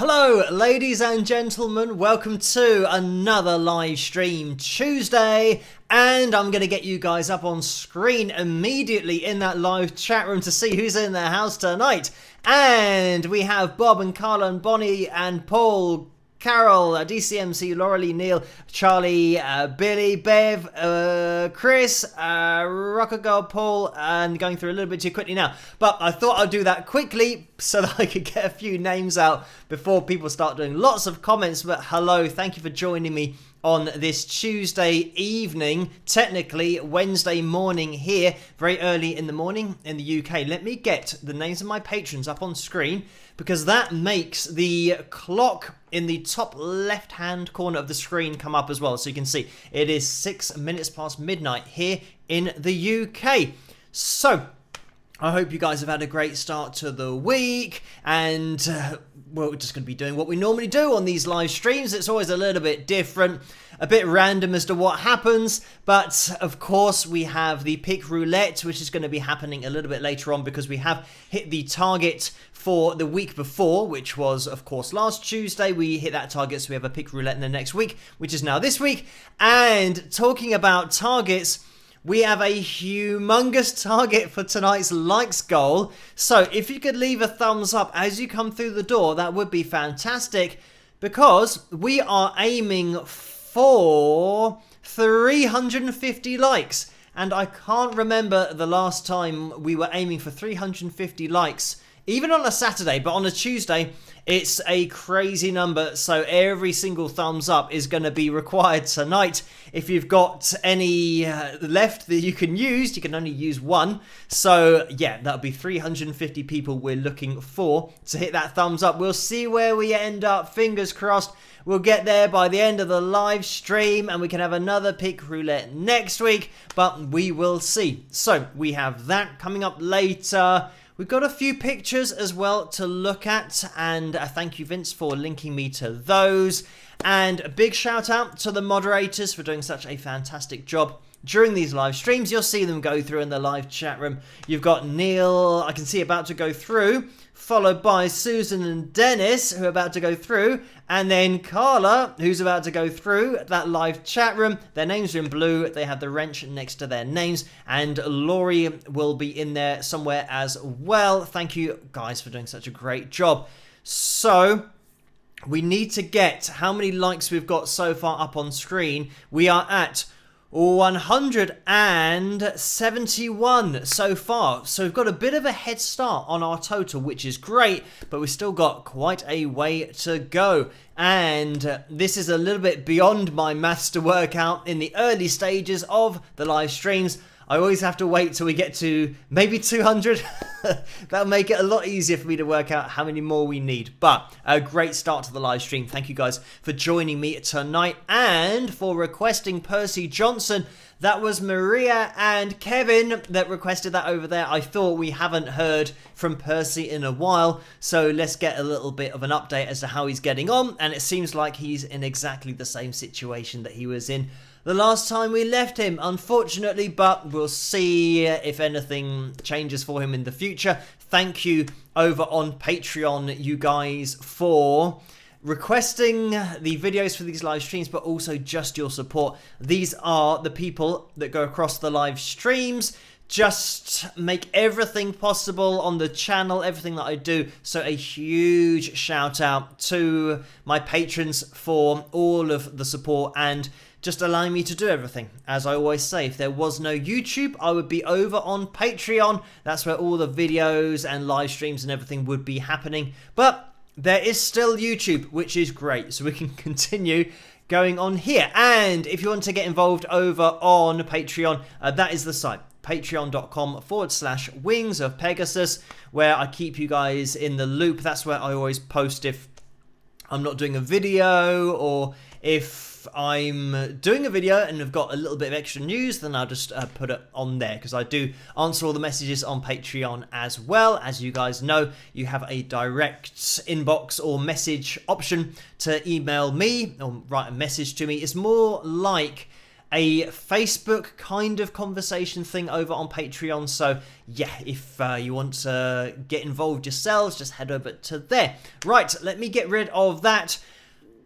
Hello ladies and gentlemen, welcome to another live stream Tuesday, and I'm going to get you guys up on screen immediately in that live chat room to see who's in the house tonight. And we have Bob and Carla and Bonnie and Paul, Carol, DCMC, Laurelie, Neil, Charlie, Billy, Bev, Chris, Rocker Girl, Paul, and going through a little bit too quickly now. But I thought I'd do that quickly so that I could get a few names out before people start doing lots of comments. But hello, thank you for joining me on this Tuesday evening, technically Wednesday morning here, very early in the morning in the UK. Let me get the names of my patrons up on screen, because that makes the clock in the top left hand corner of the screen come up as well, so you can see it is 6 minutes past midnight here in the UK. So I hope you guys have had a great start to the week, and we're just going to be doing what we normally do on these live streams. It's always a little bit different, a bit random as to what happens, but of course we have the pick roulette, which is going to be happening a little bit later on, because we have hit the target for the week before, which was of course last Tuesday. We hit that target, so we have a pick roulette in the next week, which is now this week. And talking about targets, we have a humongous target for tonight's likes goal. So if you could leave a thumbs up as you come through the door, that would be fantastic, because we are aiming for 350 likes. And I can't remember the last time we were aiming for 350 likes, even on a Saturday, but on a Tuesday, it's a crazy number. So every single thumbs up is going to be required tonight. If you've got any left that you can only use one. So yeah, that'll be 350 people we're looking for to hit that thumbs up. We'll see where we end up. Fingers crossed we'll get there by the end of the live stream, and we can have another pick roulette next week, but we will see. So we have that coming up later. We've got a few pictures as well to look at, and thank you, Vince, for linking me to those. And a big shout out to the moderators for doing such a fantastic job during these live streams. You'll see them go through in the live chat room. You've got Neil, I can see, about to go through, followed by Susan and Dennis, who are about to go through, and then Carla, who's about to go through that live chat room. Their names are in blue. They have the wrench next to their names, and Laurie will be in there somewhere as well. Thank you guys for doing such a great job. So we need to get how many likes we've got so far up on screen. We are at 171 so far, so we've got a bit of a head start on our total, which is great, but we've still got quite a way to go. And this is a little bit beyond my maths to work out in the early stages of the live streams. I always have to wait till we get to maybe 200. That'll make it a lot easier for me to work out how many more we need. But a great start to the live stream. Thank you guys for joining me tonight and for requesting Percy Johnson. That was Maria and Kevin that requested that over there. I thought we haven't heard from Percy in a while, so let's get a little bit of an update as to how he's getting on. And it seems like he's in exactly the same situation that he was in the last time we left him, unfortunately, but we'll see if anything changes for him in the future. Thank you over on Patreon, you guys, for requesting the videos for these live streams, but also just your support. These are the people that go across the live streams, just make everything possible on the channel, everything that I do. So a huge shout out to my patrons for all of the support and just allowing me to do everything. As I always say, if there was no YouTube, I would be over on Patreon. That's where all the videos and live streams and everything would be happening. But there is still YouTube, which is great. So we can continue going on here. And if you want to get involved over on Patreon, that is the site. Patreon.com/Wings of Pegasus, where I keep you guys in the loop. That's where I always post if I'm not doing a video, or if I'm doing a video and I've got a little bit of extra news, then I'll just put it on there, because I do answer all the messages on Patreon as well. As you guys know, you have a direct inbox or message option to email me or write a message to me. It's more like a Facebook kind of conversation thing over on Patreon. So yeah, if you want to get involved yourselves, just head over to there. Right, let me get rid of that.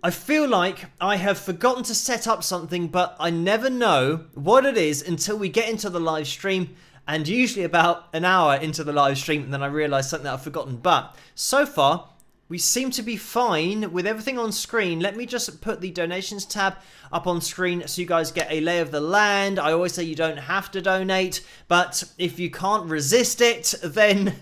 I feel like I have forgotten to set up something, but I never know what it is until we get into the live stream, and usually about an hour into the live stream, and then I realise something that I've forgotten. But so far, we seem to be fine with everything on screen. Let me just put the donations tab up on screen so you guys get a lay of the land. I always say you don't have to donate, but if you can't resist it, then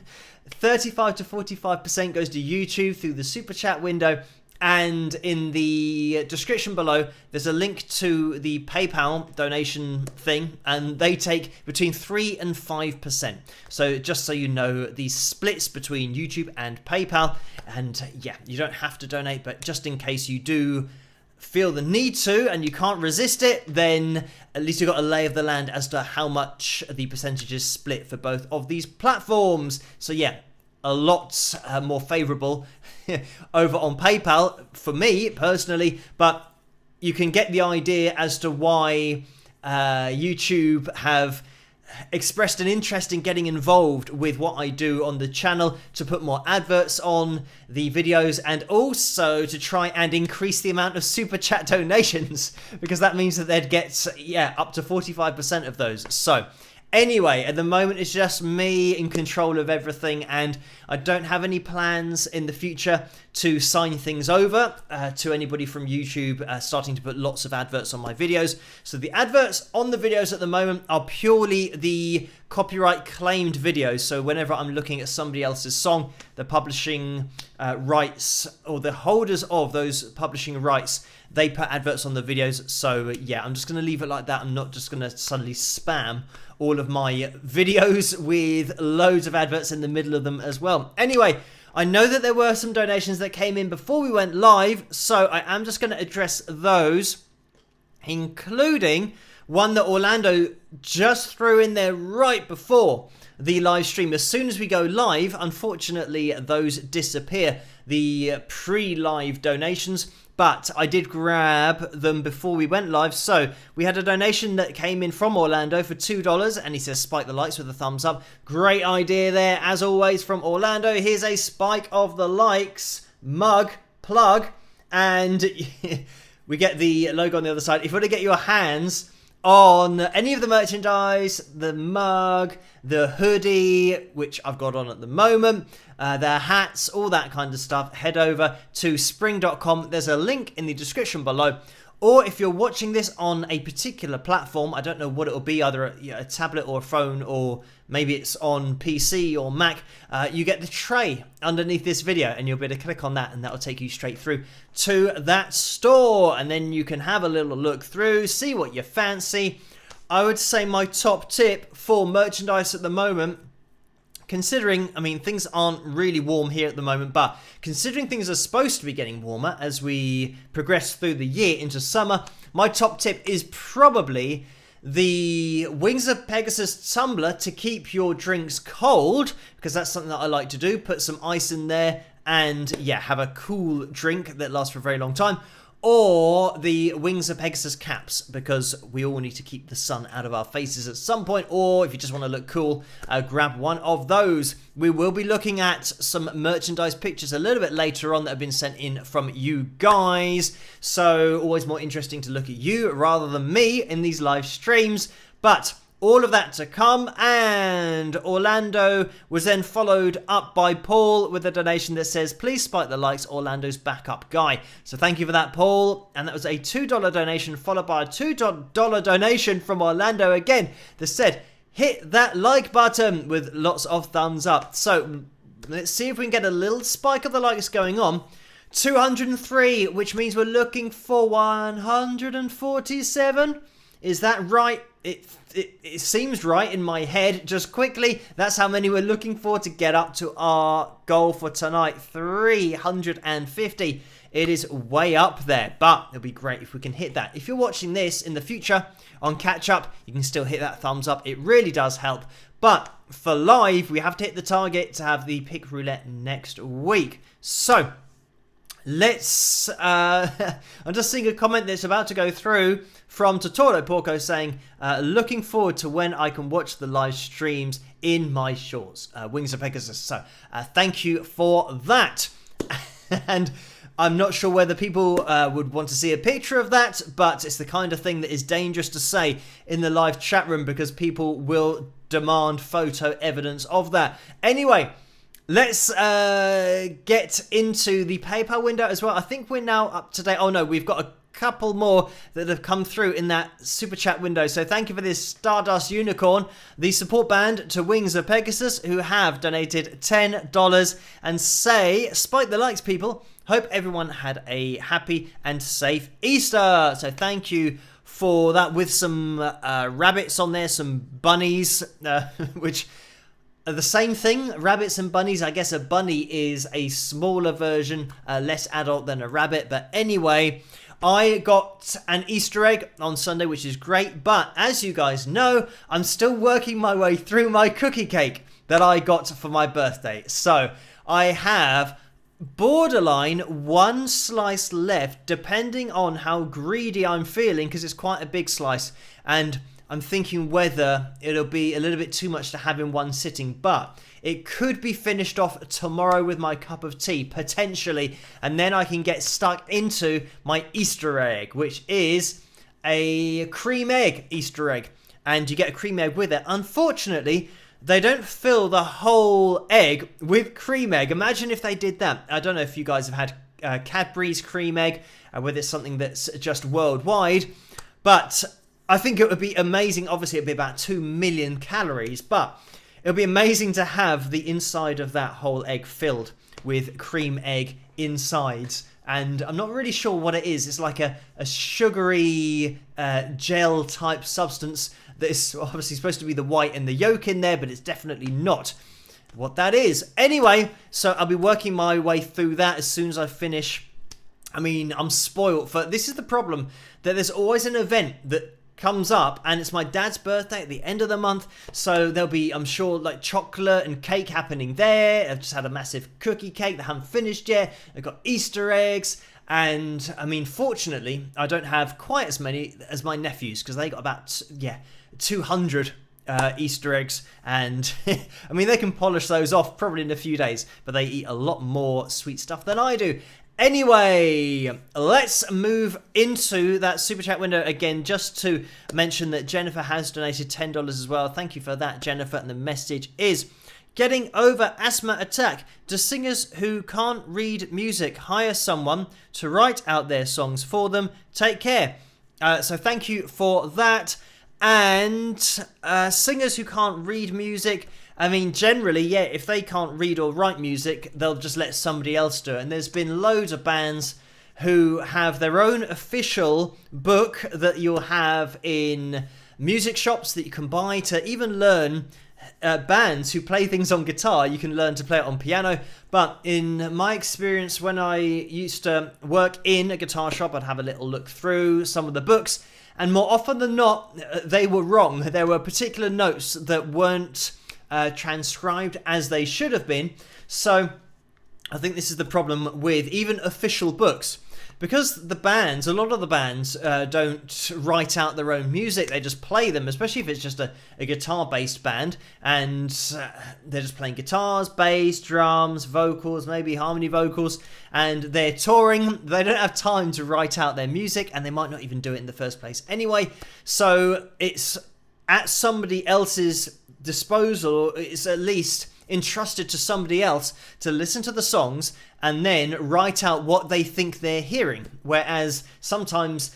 35 to 45% goes to YouTube through the super chat window. And in the description below, there's a link to the PayPal donation thing, and they take between 3 and 5%. So just so you know, the splits between YouTube and PayPal. And yeah, you don't have to donate, but just in case you do feel the need to and you can't resist it, then at least you've got a lay of the land as to how much the percentage is split for both of these platforms. So yeah, a lot more favourable over on PayPal for me personally, but you can get the idea as to why YouTube have expressed an interest in getting involved with what I do on the channel, to put more adverts on the videos, and also to try and increase the amount of super chat donations, because that means that they'd get up to 45% of those. So anyway, at the moment it's just me in control of everything, and I don't have any plans in the future to sign things over to anybody from YouTube starting to put lots of adverts on my videos. So the adverts on the videos at the moment are purely the copyright claimed videos. So whenever I'm looking at somebody else's song, the publishing rights, or the holders of those publishing rights, they put adverts on the videos. So yeah, I'm just going to leave it like that. I'm not just going to suddenly spam all of my videos with loads of adverts in the middle of them as well. Anyway, I know that there were some donations that came in before we went live, so I am just going to address those, including one that Orlando just threw in there right before the live stream. As soon as we go live, unfortunately, those disappear, the pre-live donations. But I did grab them before we went live. So we had a donation that came in from Orlando for $2, and he says spike the likes with a thumbs up. Great idea there, as always, from Orlando. Here's a spike of the likes mug plug, and we get the logo on the other side. If you want to get your hands on any of the merchandise, the mug, the hoodie, which I've got on at the moment, their hats, all that kind of stuff, head over to spring.com. There's a link in the description below. Or if you're watching this on a particular platform, I don't know what it'll be, either a tablet or a phone, or maybe it's on PC or Mac, you get the tray underneath this video, and you'll be able to click on that, and that'll take you straight through to that store, and then you can have a little look through, see what you fancy. I would say my top tip for merchandise at the moment, considering, I mean, things aren't really warm here at the moment, but considering things are supposed to be getting warmer as we progress through the year into summer, my top tip is probably the Wings of Pegasus tumbler to keep your drinks cold, because that's something that I like to do. Put some ice in there and, yeah, have a cool drink that lasts for a very long time. Or the Wings of Pegasus caps, because we all need to keep the sun out of our faces at some point. Or if you just want to look cool, grab one of those. We will be looking at some merchandise pictures a little bit later on that have been sent in from you guys. So always more interesting to look at you rather than me in these live streams. But all of that to come, and Orlando was then followed up by Paul with a donation that says, please spike the likes, Orlando's backup guy. So thank you for that, Paul. And that was a $2 donation followed by a $2 donation from Orlando again that said, hit that like button with lots of thumbs up. So let's see if we can get a little spike of the likes going on. 203, which means we're looking for 147. Is that right? It seems right in my head. Just quickly, that's how many we're looking for to get up to our goal for tonight, 350. It is way up there, but it'll be great if we can hit that. If you're watching this in the future on catch up, you can still hit that thumbs up. It really does help. But for live, we have to hit the target to have the pick roulette next week. So let's... I'm just seeing a comment that's about to go through from Totoro Porco saying, looking forward to when I can watch the live streams in my shorts. Wings of Pegasus. So thank you for that. And I'm not sure whether people would want to see a picture of that, but it's the kind of thing that is dangerous to say in the live chat room because people will demand photo evidence of that. Anyway, let's get into the PayPal window as well. I think we're now up to date. Oh no, we've got a couple more that have come through in that super chat window. So thank you for this Stardust Unicorn, the support band to Wings of Pegasus, who have donated $10 and say, spike the likes, people. Hope everyone had a happy and safe Easter. So thank you for that, with some rabbits on there, some bunnies, which are the same thing. Rabbits and bunnies. I guess a bunny is a smaller version, less adult than a rabbit. But anyway, I got an Easter egg on Sunday, which is great. But as you guys know, I'm still working my way through my cookie cake that I got for my birthday. So I have borderline one slice left, depending on how greedy I'm feeling, because it's quite a big slice. And I'm thinking whether it'll be a little bit too much to have in one sitting, but it could be finished off tomorrow with my cup of tea, potentially, and then I can get stuck into my Easter egg, which is a cream egg Easter egg, and you get a cream egg with it. Unfortunately, they don't fill the whole egg with cream egg. Imagine if they did that. I don't know if you guys have had Cadbury's cream egg, whether it's something that's just worldwide, but I think it would be amazing. Obviously, it'd be about 2 million calories, but it would be amazing to have the inside of that whole egg filled with cream egg insides. And I'm not really sure what it is. It's like a sugary gel type substance that is obviously supposed to be the white and the yolk in there, but it's definitely not what that is. Anyway, so I'll be working my way through that as soon as I finish. I mean, I'm spoiled for... This is the problem, that there's always an event that comes up, and it's my dad's birthday at the end of the month, so there'll be, I'm sure, like chocolate and cake happening there. I've just had a massive cookie cake that I haven't finished yet. I've got Easter eggs, and I mean, fortunately, I don't have quite as many as my nephews, because they got about 200 Easter eggs, and I mean, they can polish those off probably in a few days, but they eat a lot more sweet stuff than I do. Anyway, let's move into that super chat window again, just to mention that Jennifer has donated $10 as well. Thank you for that, Jennifer. And the message is, getting over asthma attack. Do singers who can't read music hire someone to write out their songs for them? Take care. So thank you for that. And singers who can't read music, I mean, generally, yeah, if they can't read or write music, they'll just let somebody else do it. And there's been loads of bands who have their own official book that you'll have in music shops that you can buy to even learn. Bands who play things on guitar, you can learn to play it on piano. But in my experience, when I used to work in a guitar shop, I'd have a little look through some of the books. And more often than not, they were wrong. There were particular notes that weren't transcribed as they should have been. So I think this is the problem with even official books, because the bands, a lot of the bands don't write out their own music, they just play them, especially if it's just a guitar based band, and they're just playing guitars, bass, drums, vocals, maybe harmony vocals, and they're touring. They don't have time to write out their music, and they might not even do it in the first place anyway. So it's at somebody else's disposal. It's at least entrusted to somebody else to listen to the songs and then write out what they think they're hearing. Whereas sometimes,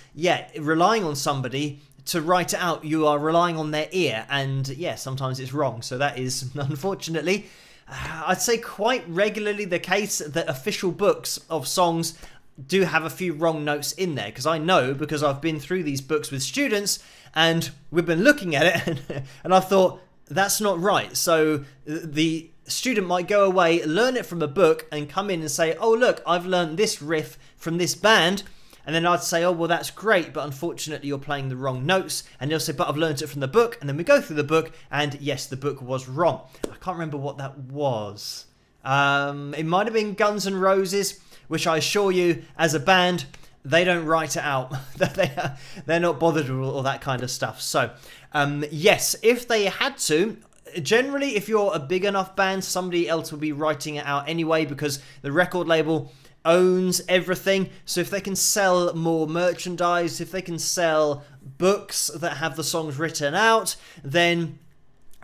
relying on somebody to write it out, you are relying on their ear, and sometimes it's wrong. So that is, unfortunately, I'd say quite regularly the case that official books of songs do have a few wrong notes in there, because I know, because I've been through these books with students and we've been looking at it and I thought, that's not right. So the student might go away, learn it from a book, and come in and say, oh look, I've learned this riff from this band. And then I'd say, oh well, that's great, but unfortunately you're playing the wrong notes. And they'll say, but I've learned it from the book. And then we go through the book, and yes, the book was wrong. I can't remember what that was. It might have been Guns N' Roses, which I assure you, as a band, they don't write it out. They're not bothered with all that kind of stuff. So, yes, if they had to, generally, if you're a big enough band, somebody else will be writing it out anyway, because the record label owns everything. So if they can sell more merchandise, if they can sell books that have the songs written out, then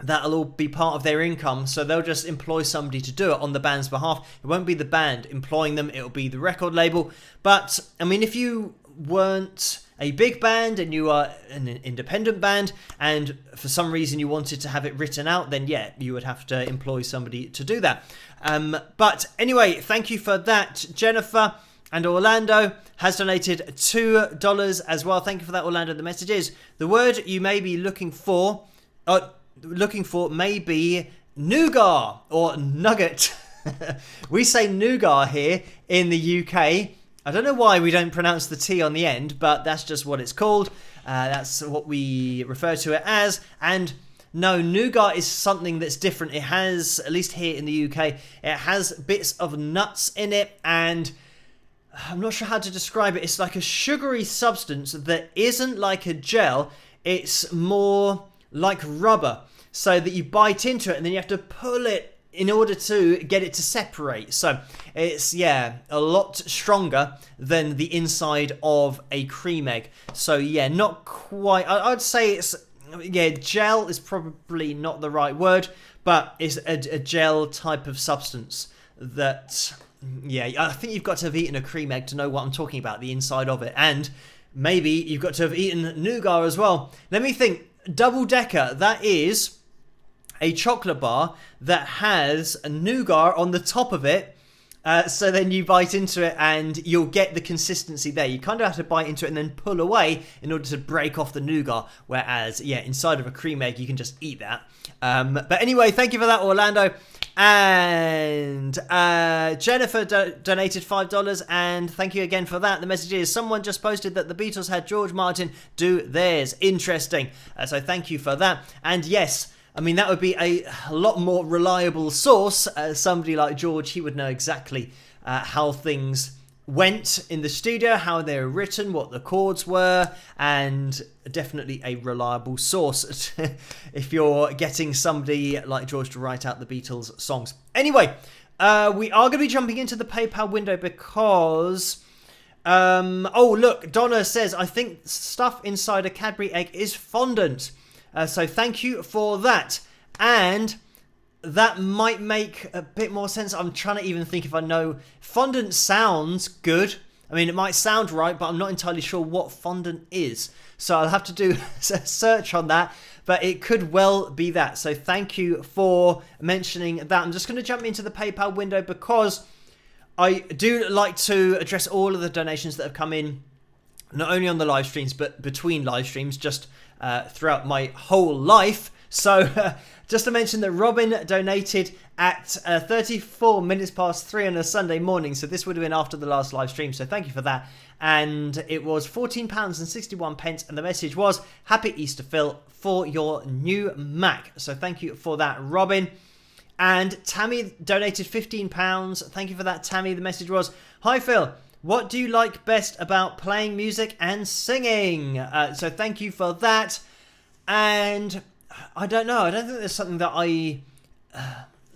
that'll all be part of their income. So they'll just employ somebody to do it on the band's behalf. It won't be the band employing them, it'll be the record label. But I mean, if you weren't a big band and you are an independent band and for some reason you wanted to have it written out, then yeah, you would have to employ somebody to do that. But anyway, thank you for that, Jennifer. And Orlando has donated $2 as well. Thank you for that, Orlando. The message is, the word you may be looking for may be nougat or nugget. We say nougat here in the UK. I don't know why we don't pronounce the T on the end, but that's just what it's called. That's what we refer to it as. And no, nougat is something that's different. It has, at least here in the UK, it has bits of nuts in it, and I'm not sure how to describe it. It's like a sugary substance that isn't like a gel. It's more like rubber, so that you bite into it and then you have to pull it in order to get it to separate. So it's, yeah, a lot stronger than the inside of a cream egg. So yeah, not quite. I'd say it's, yeah, gel is probably not the right word, but it's a gel type of substance that, yeah, I think you've got to have eaten a cream egg to know what I'm talking about, the inside of it. And maybe you've got to have eaten nougat as well. Let me think. Double Decker, that is a chocolate bar that has a nougat on the top of it. So then you bite into it and you'll get the consistency there. You kind of have to bite into it and then pull away in order to break off the nougat. Whereas, yeah, inside of a cream egg, you can just eat that. But anyway, thank you for that, Orlando. And Jennifer donated $5, and thank you again for that. The message is, someone just posted that the Beatles had George Martin do theirs. Interesting. So thank you for that. And yes, I mean, that would be a lot more reliable source. Somebody like George, he would know exactly how things went in the studio, how they were written, what the chords were, and definitely a reliable source if you're getting somebody like George to write out the Beatles songs. Anyway, we are going to be jumping into the PayPal window because oh look, Donna says, I think stuff inside a Cadbury egg is fondant. So thank you for that. And that might make a bit more sense. I'm trying to even think if I know. Fondant sounds good. I mean, it might sound right, but I'm not entirely sure what fondant is. So I'll have to do a search on that. But it could well be that. So thank you for mentioning that. I'm just going to jump into the PayPal window because I do like to address all of the donations that have come in, not only on the live streams, but between live streams, just throughout my whole life. So just to mention that Robin donated at 34 minutes past 3 on a Sunday morning. So this would have been after the last live stream. So thank you for that. And it was £14.61. And the message was, Happy Easter, Phil, for your new Mac. So thank you for that, Robin. And Tammy donated £15. Thank you for that, Tammy. The message was, Hi, Phil. What do you like best about playing music and singing? So thank you for that. And I don't know. I don't think there's something that I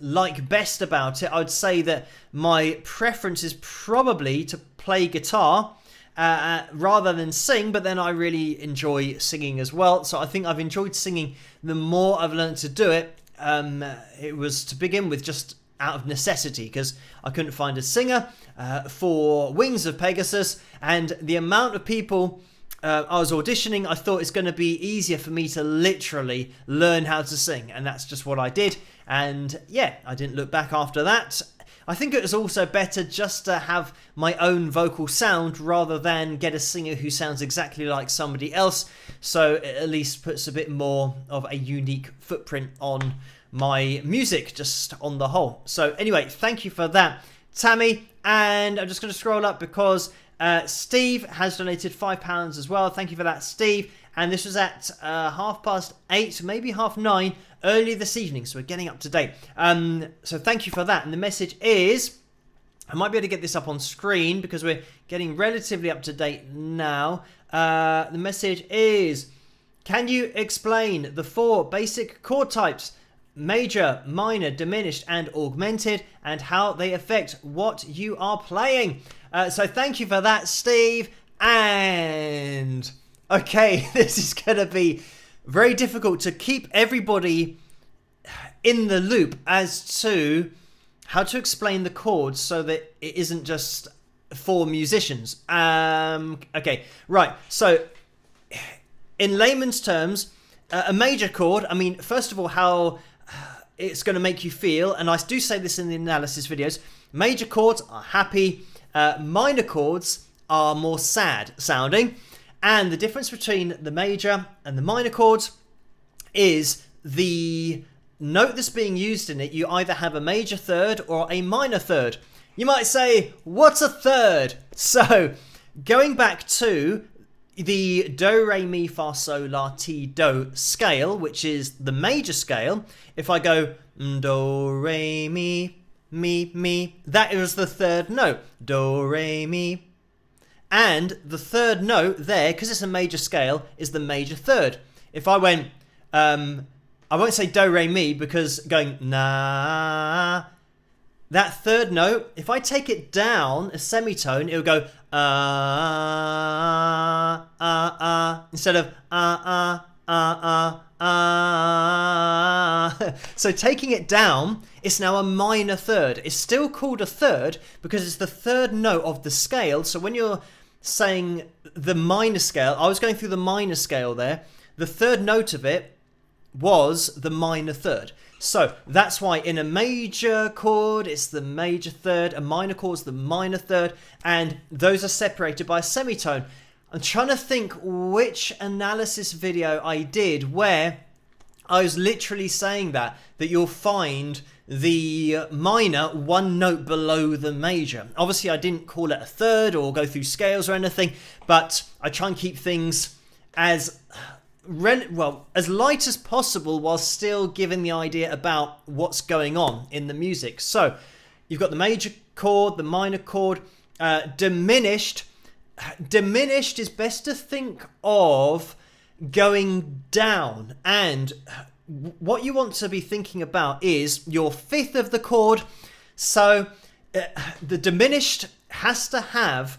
like best about it. I would say that my preference is probably to play guitar rather than sing, but then I really enjoy singing as well. So I think I've enjoyed singing the more I've learned to do it. It was to begin with just out of necessity because I couldn't find a singer for Wings of Pegasus, and the amount of people I was auditioning, I thought it's going to be easier for me to literally learn how to sing, and that's just what I did. And yeah, I didn't look back after that. I think it was also better just to have my own vocal sound rather than get a singer who sounds exactly like somebody else, so it at least puts a bit more of a unique footprint on my music just on the whole. So anyway, thank you for that, Tammy. And I'm just going to scroll up because Steve has donated £5 as well. Thank you for that, Steve. And this was at 8:30, maybe 9:30 early this evening, so we're getting up to date. So thank you for that. And the message is, I might be able to get this up on screen because we're getting relatively up to date now. The message is, can you explain the 4 basic chord types, major, minor, diminished, and augmented, and how they affect what you are playing? So thank you for that, Steve. And okay, this is going to be very difficult to keep everybody in the loop as to how to explain the chords so that it isn't just for musicians. Okay, right. So in layman's terms, a major chord, I mean, first of all, how it's going to make you feel, and I do say this in the analysis videos, major chords are happy, minor chords are more sad sounding, and the difference between the major and the minor chords is the note that's being used in it. You either have a major third or a minor third. You might say, what's a third? So going back to the do, re, mi, fa, sol, la, ti, do scale, which is the major scale, if I go do, re, mi, mi, that is the third note. Do, re, mi. And the third note there, because it's a major scale, is the major third. If I went, I won't say do, re, mi, because going na, that third note, if I take it down a semitone, it'll go instead of So taking it down, it's now a minor third. It's still called a third because it's the third note of the scale. So when you're saying the minor scale, I was going through the minor scale there. The third note of it was the minor third. So that's why in a major chord, it's the major third, a minor chord is the minor third, and those are separated by a semitone. I'm trying to think which analysis video I did where I was literally saying that you'll find the minor one note below the major. Obviously, I didn't call it a third or go through scales or anything, but I try and keep things as light as possible while still giving the idea about what's going on in the music. So you've got the major chord, the minor chord, diminished. Diminished is best to think of going down, and what you want to be thinking about is your fifth of the chord. So the diminished has to have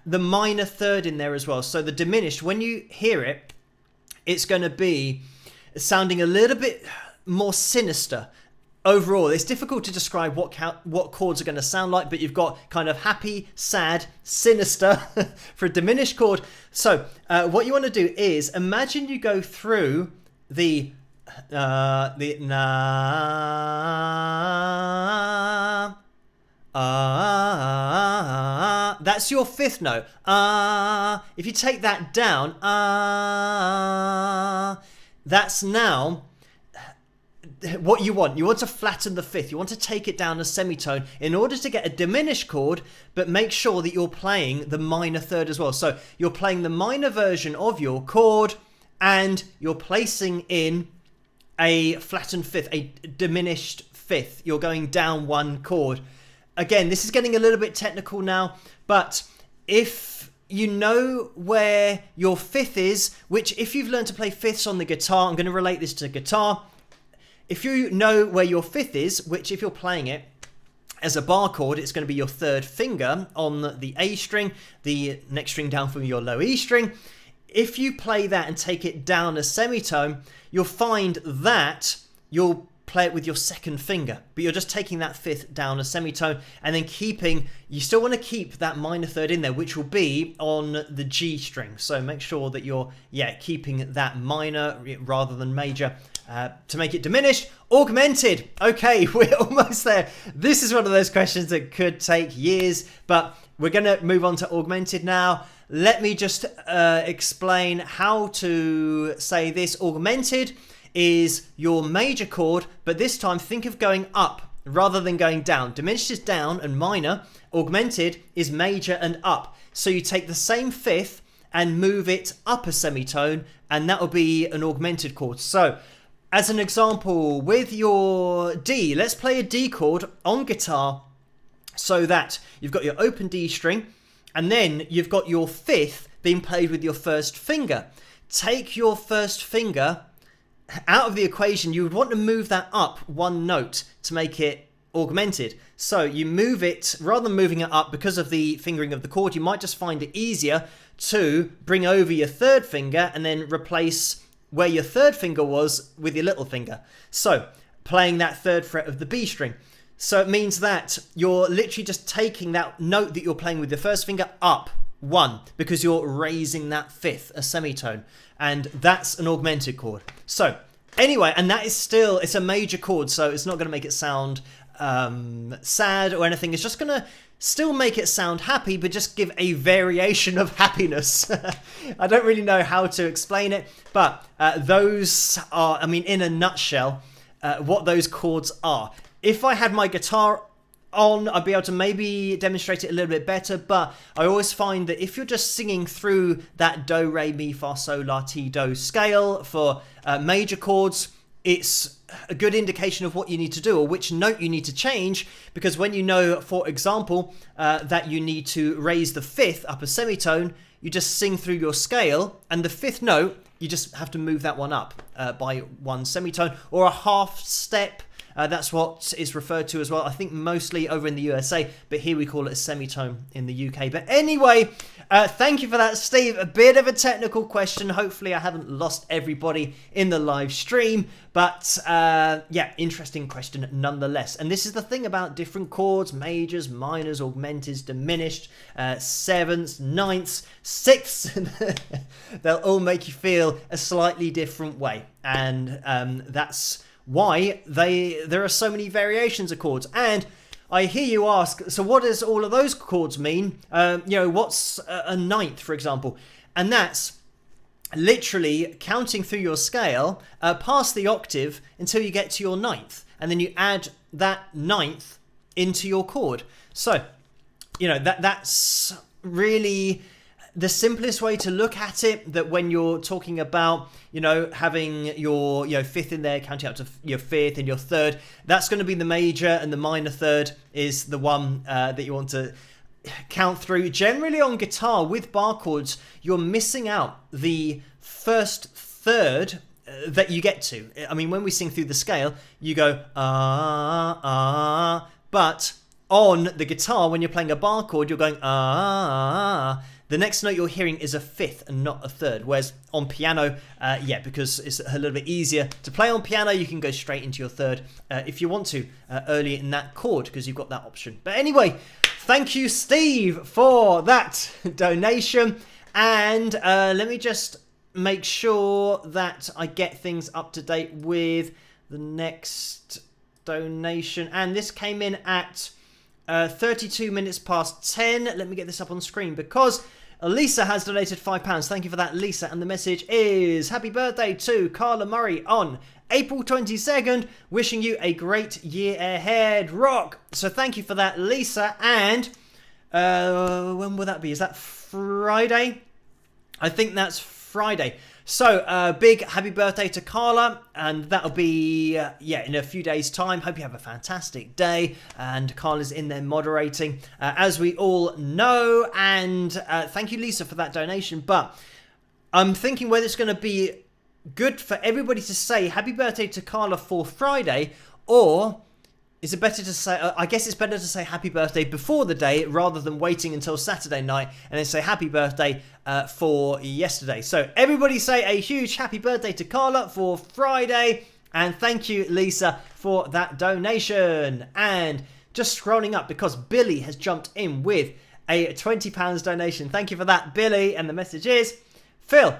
the minor third in there as well. So the diminished, when you hear it, it's going to be sounding a little bit more sinister. Overall, it's difficult to describe what chords are going to sound like, but you've got kind of happy, sad, sinister for a diminished chord. So what you want to do is imagine you go through the na, that's your fifth note. If you take that down, that's now what you want. You want to flatten the fifth. You want to take it down a semitone in order to get a diminished chord, but make sure that you're playing the minor third as well. So you're playing the minor version of your chord and you're placing in a flattened fifth, a diminished fifth. You're going down one chord. Again, this is getting a little bit technical now, but if you know where your fifth is, which if you've learned to play fifths on the guitar, I'm going to relate this to guitar. If you know where your fifth is, which if you're playing it as a bar chord, it's going to be your third finger on the A string, the next string down from your low E string. If you play that and take it down a semitone, you'll find that you'll play it with your second finger, but you're just taking that fifth down a semitone and then you still want to keep that minor third in there, which will be on the G string. So make sure that you're, keeping that minor rather than major to make it diminished. Augmented. Okay, we're almost there. This is one of those questions that could take years, but we're going to move on to augmented now. Let me just explain how to say this. Augmented is your major chord, but this time think of going up rather than going down. Diminished is down and minor. Augmented is major and up. So you take the same fifth and move it up a semitone, and that will be an augmented chord. So as an example, with your D, let's play a D chord on guitar so that you've got your open D string and then you've got your fifth being played with your first finger. Take your first finger out of the equation. You would want to move that up one note to make it augmented. So you move it, rather than moving it up because of the fingering of the chord, you might just find it easier to bring over your third finger and then replace where your third finger was with your little finger. So playing that third fret of the B string. So it means that you're literally just taking that note that you're playing with the first finger up one because you're raising that fifth, a semitone, and that's an augmented chord. So anyway, and that is still, it's a major chord, so it's not going to make it sound sad or anything. It's just going to still make it sound happy, but just give a variation of happiness. I don't really know how to explain it, but those are, I mean, in a nutshell, what those chords are. If I had my guitar on, I'd be able to maybe demonstrate it a little bit better, but I always find that if you're just singing through that do, re, mi, fa, sol, la, ti, do scale for major chords, it's a good indication of what you need to do or which note you need to change, because when you know, for example, that you need to raise the fifth up a semitone, you just sing through your scale, and the fifth note, you just have to move that one up by one semitone or a half step. That's what is referred to as well, I think mostly over in the USA, but here we call it a semitone in the UK. But anyway, thank you for that, Steve. A bit of a technical question. Hopefully I haven't lost everybody in the live stream, but yeah, interesting question nonetheless. And this is the thing about different chords: majors, minors, augmenteds, diminished, sevenths, ninths, sixths. They'll all make you feel a slightly different way, and that's why there are so many variations of chords. And I hear you ask, so what does all of those chords mean? You know, what's a ninth, for example? And that's literally counting through your scale past the octave until you get to your ninth, and then you add that ninth into your chord. So, you know, that's really the simplest way to look at it, that when you're talking about, you know, having your, you know, fifth in there, counting up to your fifth and your third, that's going to be the major, and the minor third is the one that you want to count through. Generally on guitar with bar chords, you're missing out the first third that you get to. I mean, when we sing through the scale, you go ah, ah, but on the guitar, when you're playing a bar chord, you're going ah. The next note you're hearing is a fifth and not a third. Whereas on piano, yeah, because it's a little bit easier to play on piano, you can go straight into your third if you want to early in that chord, because you've got that option. But anyway, thank you, Steve, for that donation. And let me just make sure that I get things up to date with the next donation. And this came in at 32 minutes past 10. Let me get this up on screen because Lisa has donated £5. Thank you for that, Lisa. And the message is, happy birthday to Carla Murray on April 22nd. Wishing you a great year ahead. Rock. So thank you for that, Lisa. And when will that be? Is that Friday? I think that's Friday. So, big happy birthday to Carla, and that'll be, yeah, in a few days' time. Hope you have a fantastic day, and Carla's in there moderating, as we all know, and thank you, Lisa, for that donation. But I'm thinking whether it's going to be good for everybody to say happy birthday to Carla for Friday, or is it better to say, I guess it's better to say happy birthday before the day rather than waiting until Saturday night and then say happy birthday for yesterday. So everybody say a huge happy birthday to Carla for Friday. And thank you, Lisa, for that donation. And just scrolling up because Billy has jumped in with a £20 donation. Thank you for that, Billy. And the message is, Phil,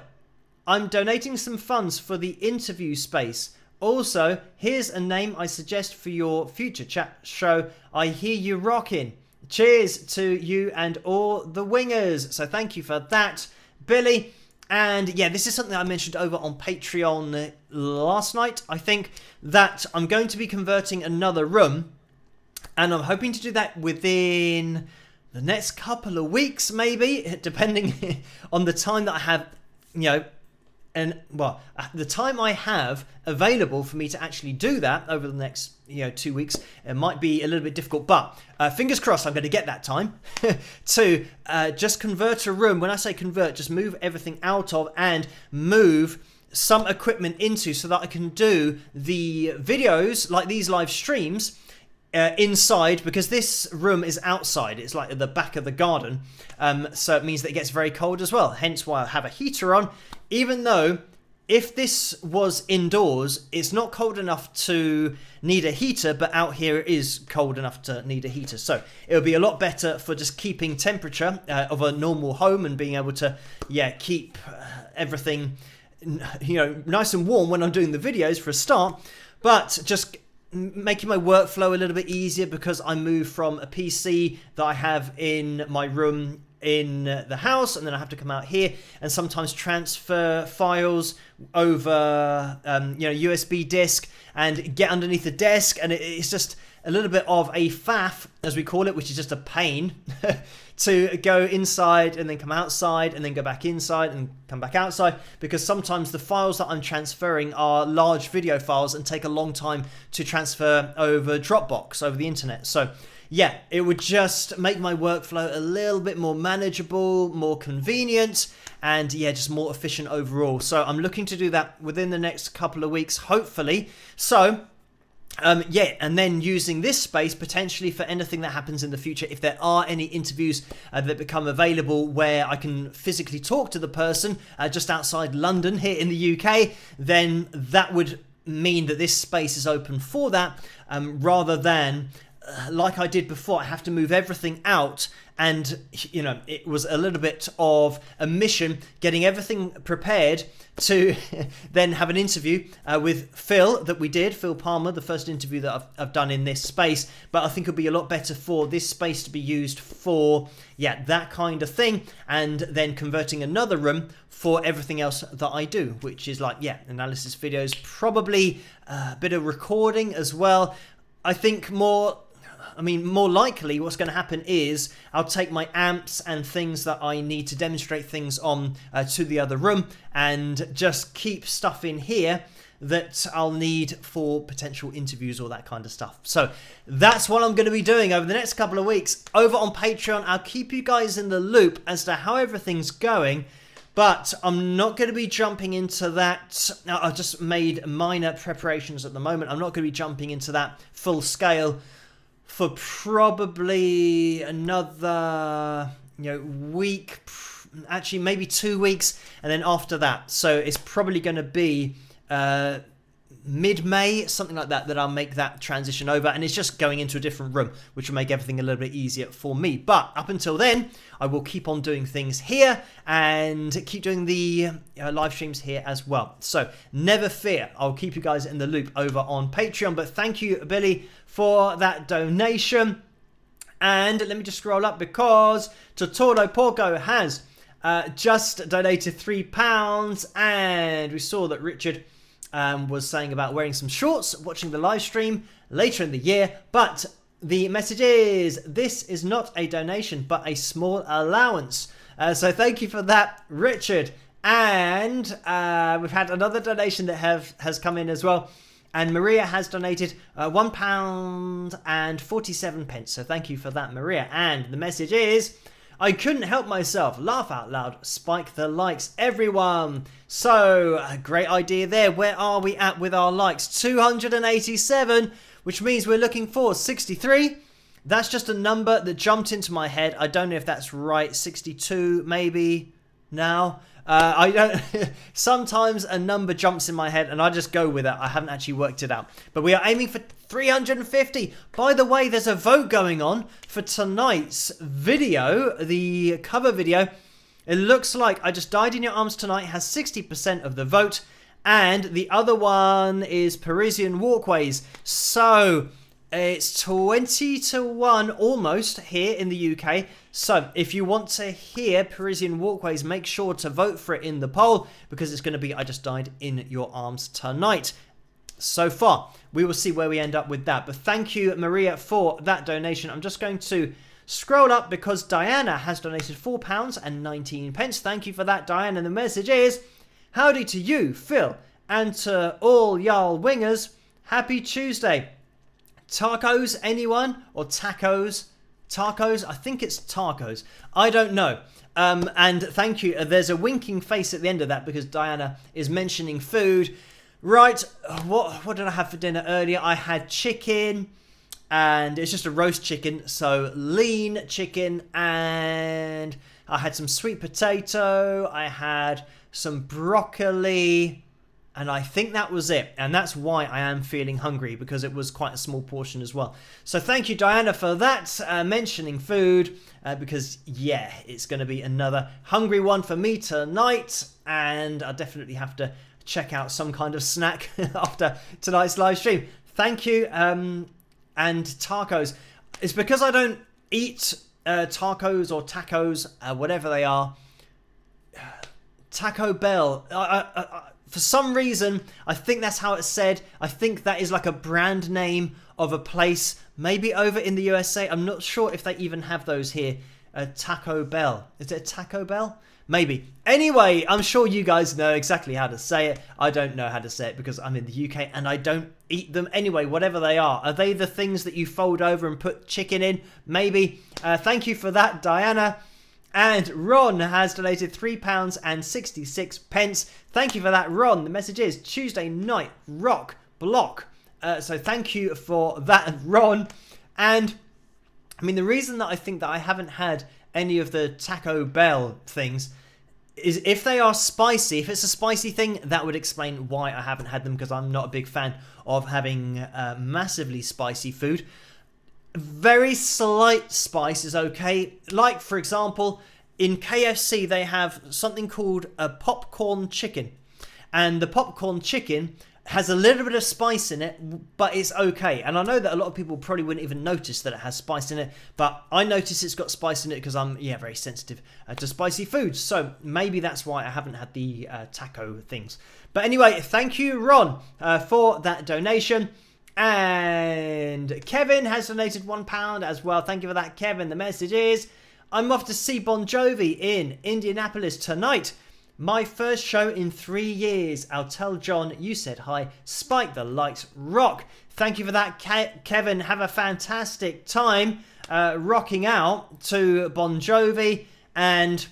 I'm donating some funds for the interview space. Also, here's a name I suggest for your future chat show. I hear you rocking. Cheers to you and all the wingers. So thank you for that, Billy. And yeah, this is something I mentioned over on Patreon last night. I think that I'm going to be converting another room, and I'm hoping to do that within the next couple of weeks, maybe, depending on the time that I have, you know, and well, the time I have available for me to actually do that over the next 2 weeks, it might be a little bit difficult, but fingers crossed I'm going to get that time to just convert a room. When I say convert, just move everything out of and move some equipment into, so that I can do the videos like these live streams inside, because this room is outside. It's like at the back of the garden, so it means that it gets very cold as well, hence why I have a heater on, even though if this was indoors, it's not cold enough to need a heater, but out here it is cold enough to need a heater. So it would be a lot better for just keeping temperature of a normal home and being able to keep everything nice and warm when I'm doing the videos for a start, but just making my workflow a little bit easier, because I move from a PC that I have in my room in the house, and then I have to come out here and sometimes transfer files over USB disk and get underneath the desk, and it's just a little bit of a faff, as we call it, which is just a pain to go inside and then come outside and then go back inside and come back outside, because sometimes the files that I'm transferring are large video files and take a long time to transfer over Dropbox, over the internet. So yeah, it would just make my workflow a little bit more manageable, more convenient, and just more efficient overall. So I'm looking to do that within the next couple of weeks, hopefully. So and then using this space potentially for anything that happens in the future. If there are any interviews that become available where I can physically talk to the person just outside London here in the UK, then that would mean that this space is open for that, rather than like I did before, I have to move everything out, and it was a little bit of a mission getting everything prepared to then have an interview with Phil Phil Palmer, the first interview that I've done in this space. But I think it'll be a lot better for this space to be used for that kind of thing, and then converting another room for everything else that I do, which is like analysis videos, probably a bit of recording as well. I think more likely what's going to happen is I'll take my amps and things that I need to demonstrate things on to the other room, and just keep stuff in here that I'll need for potential interviews or that kind of stuff. So that's what I'm going to be doing over the next couple of weeks over on Patreon. I'll keep you guys in the loop as to how everything's going, but I'm not going to be jumping into that. Now, I've just made minor preparations at the moment. I'm not going to be jumping into that full scale for probably another week, actually maybe 2 weeks, and then after that. So it's probably going to be mid-May, something like that I'll make that transition over, and it's just going into a different room, which will make everything a little bit easier for me. But up until then, I will keep on doing things here and keep doing the live streams here as well. So never fear, I'll keep you guys in the loop over on Patreon. But thank you, Billy, for that donation. And let me just scroll up, because Totoro Porco has just donated £3, and we saw that Richard was saying about wearing some shorts, watching the live stream later in the year. But the message is, this is not a donation, but a small allowance. So thank you for that, Richard. And we've had another donation that has come in as well. And Maria has donated £1.47. So thank you for that, Maria. And the message is, I couldn't help myself. Laugh out loud. Spike the likes, everyone. So, a great idea there. Where are we at with our likes? 287, which means we're looking for 63. That's just a number that jumped into my head. I don't know if that's right. 62, maybe now. I don't. Sometimes a number jumps in my head and I just go with it. I haven't actually worked it out. But we are aiming for 350. By the way, there's a vote going on for tonight's video, the cover video. It looks like I Just Died in Your Arms Tonight has 60% of the vote, and the other one is Parisian Walkways. So it's 20-1 almost here in the UK. So if you want to hear Parisian Walkways, make sure to vote for it in the poll, because it's going to be I Just Died in Your Arms Tonight. So far, we will see where we end up with that. But thank you, Maria, for that donation. I'm just going to scroll up because Diana has donated £4.19. Thank you for that, Diana. And the message is, Howdy to you, Phil, and to all y'all wingers, happy Tuesday. Tacos, anyone? Or tacos? Tacos? I think it's tacos. I don't know. And thank you. There's a winking face at the end of that because Diana is mentioning food. Right, what did I have for dinner earlier? I had chicken, and it's just a roast chicken, so lean chicken, and I had some sweet potato, I had some broccoli, and I think that was it. And that's why I am feeling hungry, because it was quite a small portion as well. So thank you, Diana, for that, mentioning food, because, yeah, it's going to be another hungry one for me tonight, and I definitely have to check out some kind of snack after tonight's live stream. Thank you. And tacos. It's because I don't eat tacos or tacos, whatever they are. Taco Bell. For some reason, I think that's how it's said. I think that is like a brand name of a place, maybe over in the USA. I'm not sure if they even have those here. Taco Bell. Is it a Taco Bell? Maybe. Anyway, I'm sure you guys know exactly how to say it. I don't know how to say it because I'm in the UK and I don't eat them anyway, whatever they are. Are they the things that you fold over and put chicken in? Maybe. Thank you for that, Diana. And Ron has donated £3.66. Thank you for that, Ron. The message is Tuesday night rock block. So thank you for that, Ron. And I mean, the reason that I think that I haven't had any of the Taco Bell things is if they are spicy. If it's a spicy thing, that would explain why I haven't had them, because I'm not a big fan of having massively spicy food. Very slight spice is okay. Like, for example, in KFC, they have something called a popcorn chicken. And the popcorn chicken has a little bit of spice in it, but it's okay. And I know that a lot of people probably wouldn't even notice that it has spice in it, but I notice it's got spice in it because I'm, very sensitive to spicy foods. So maybe that's why I haven't had the taco things. But anyway, thank you, Ron, for that donation. And Kevin has donated £1 as well. Thank you for that, Kevin. The message is, I'm off to see Bon Jovi in Indianapolis tonight. My first show in 3 years. I'll tell John you said hi. Spike the lights. Rock. Thank you for that, Kevin. Have a fantastic time rocking out to Bon Jovi. And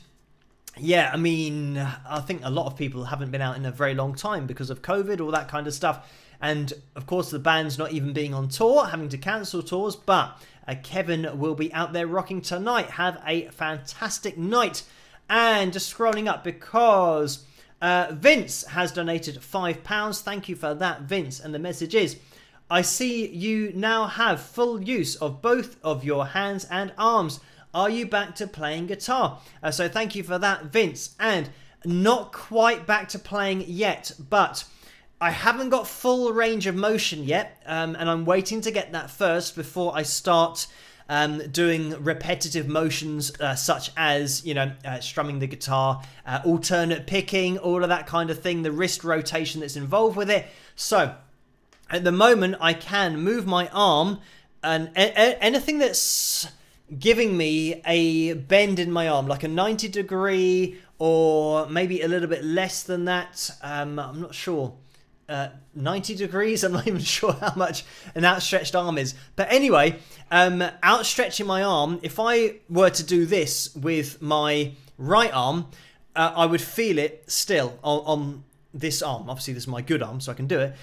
yeah, I mean, I think a lot of people haven't been out in a very long time because of COVID, all that kind of stuff. And of course, the band's not even being on tour, having to cancel tours. But Kevin will be out there rocking tonight. Have a fantastic night. And just scrolling up because Vince has donated £5. Thank you for that, Vince. And the message is, I see you now have full use of both of your hands and arms. Are you back to playing guitar? So thank you for that, Vince. And not quite back to playing yet, but I haven't got full range of motion yet. And I'm waiting to get that first before I start doing repetitive motions such as, strumming the guitar, alternate picking, all of that kind of thing, the wrist rotation that's involved with it. So at the moment, I can move my arm, and anything that's giving me a bend in my arm, like a 90 degree or maybe a little bit less than that. I'm not sure. 90 degrees, I'm not even sure how much an outstretched arm is. But anyway, outstretching my arm, if I were to do this with my right arm, I would feel it still on this arm. Obviously, this is my good arm, so I can do it.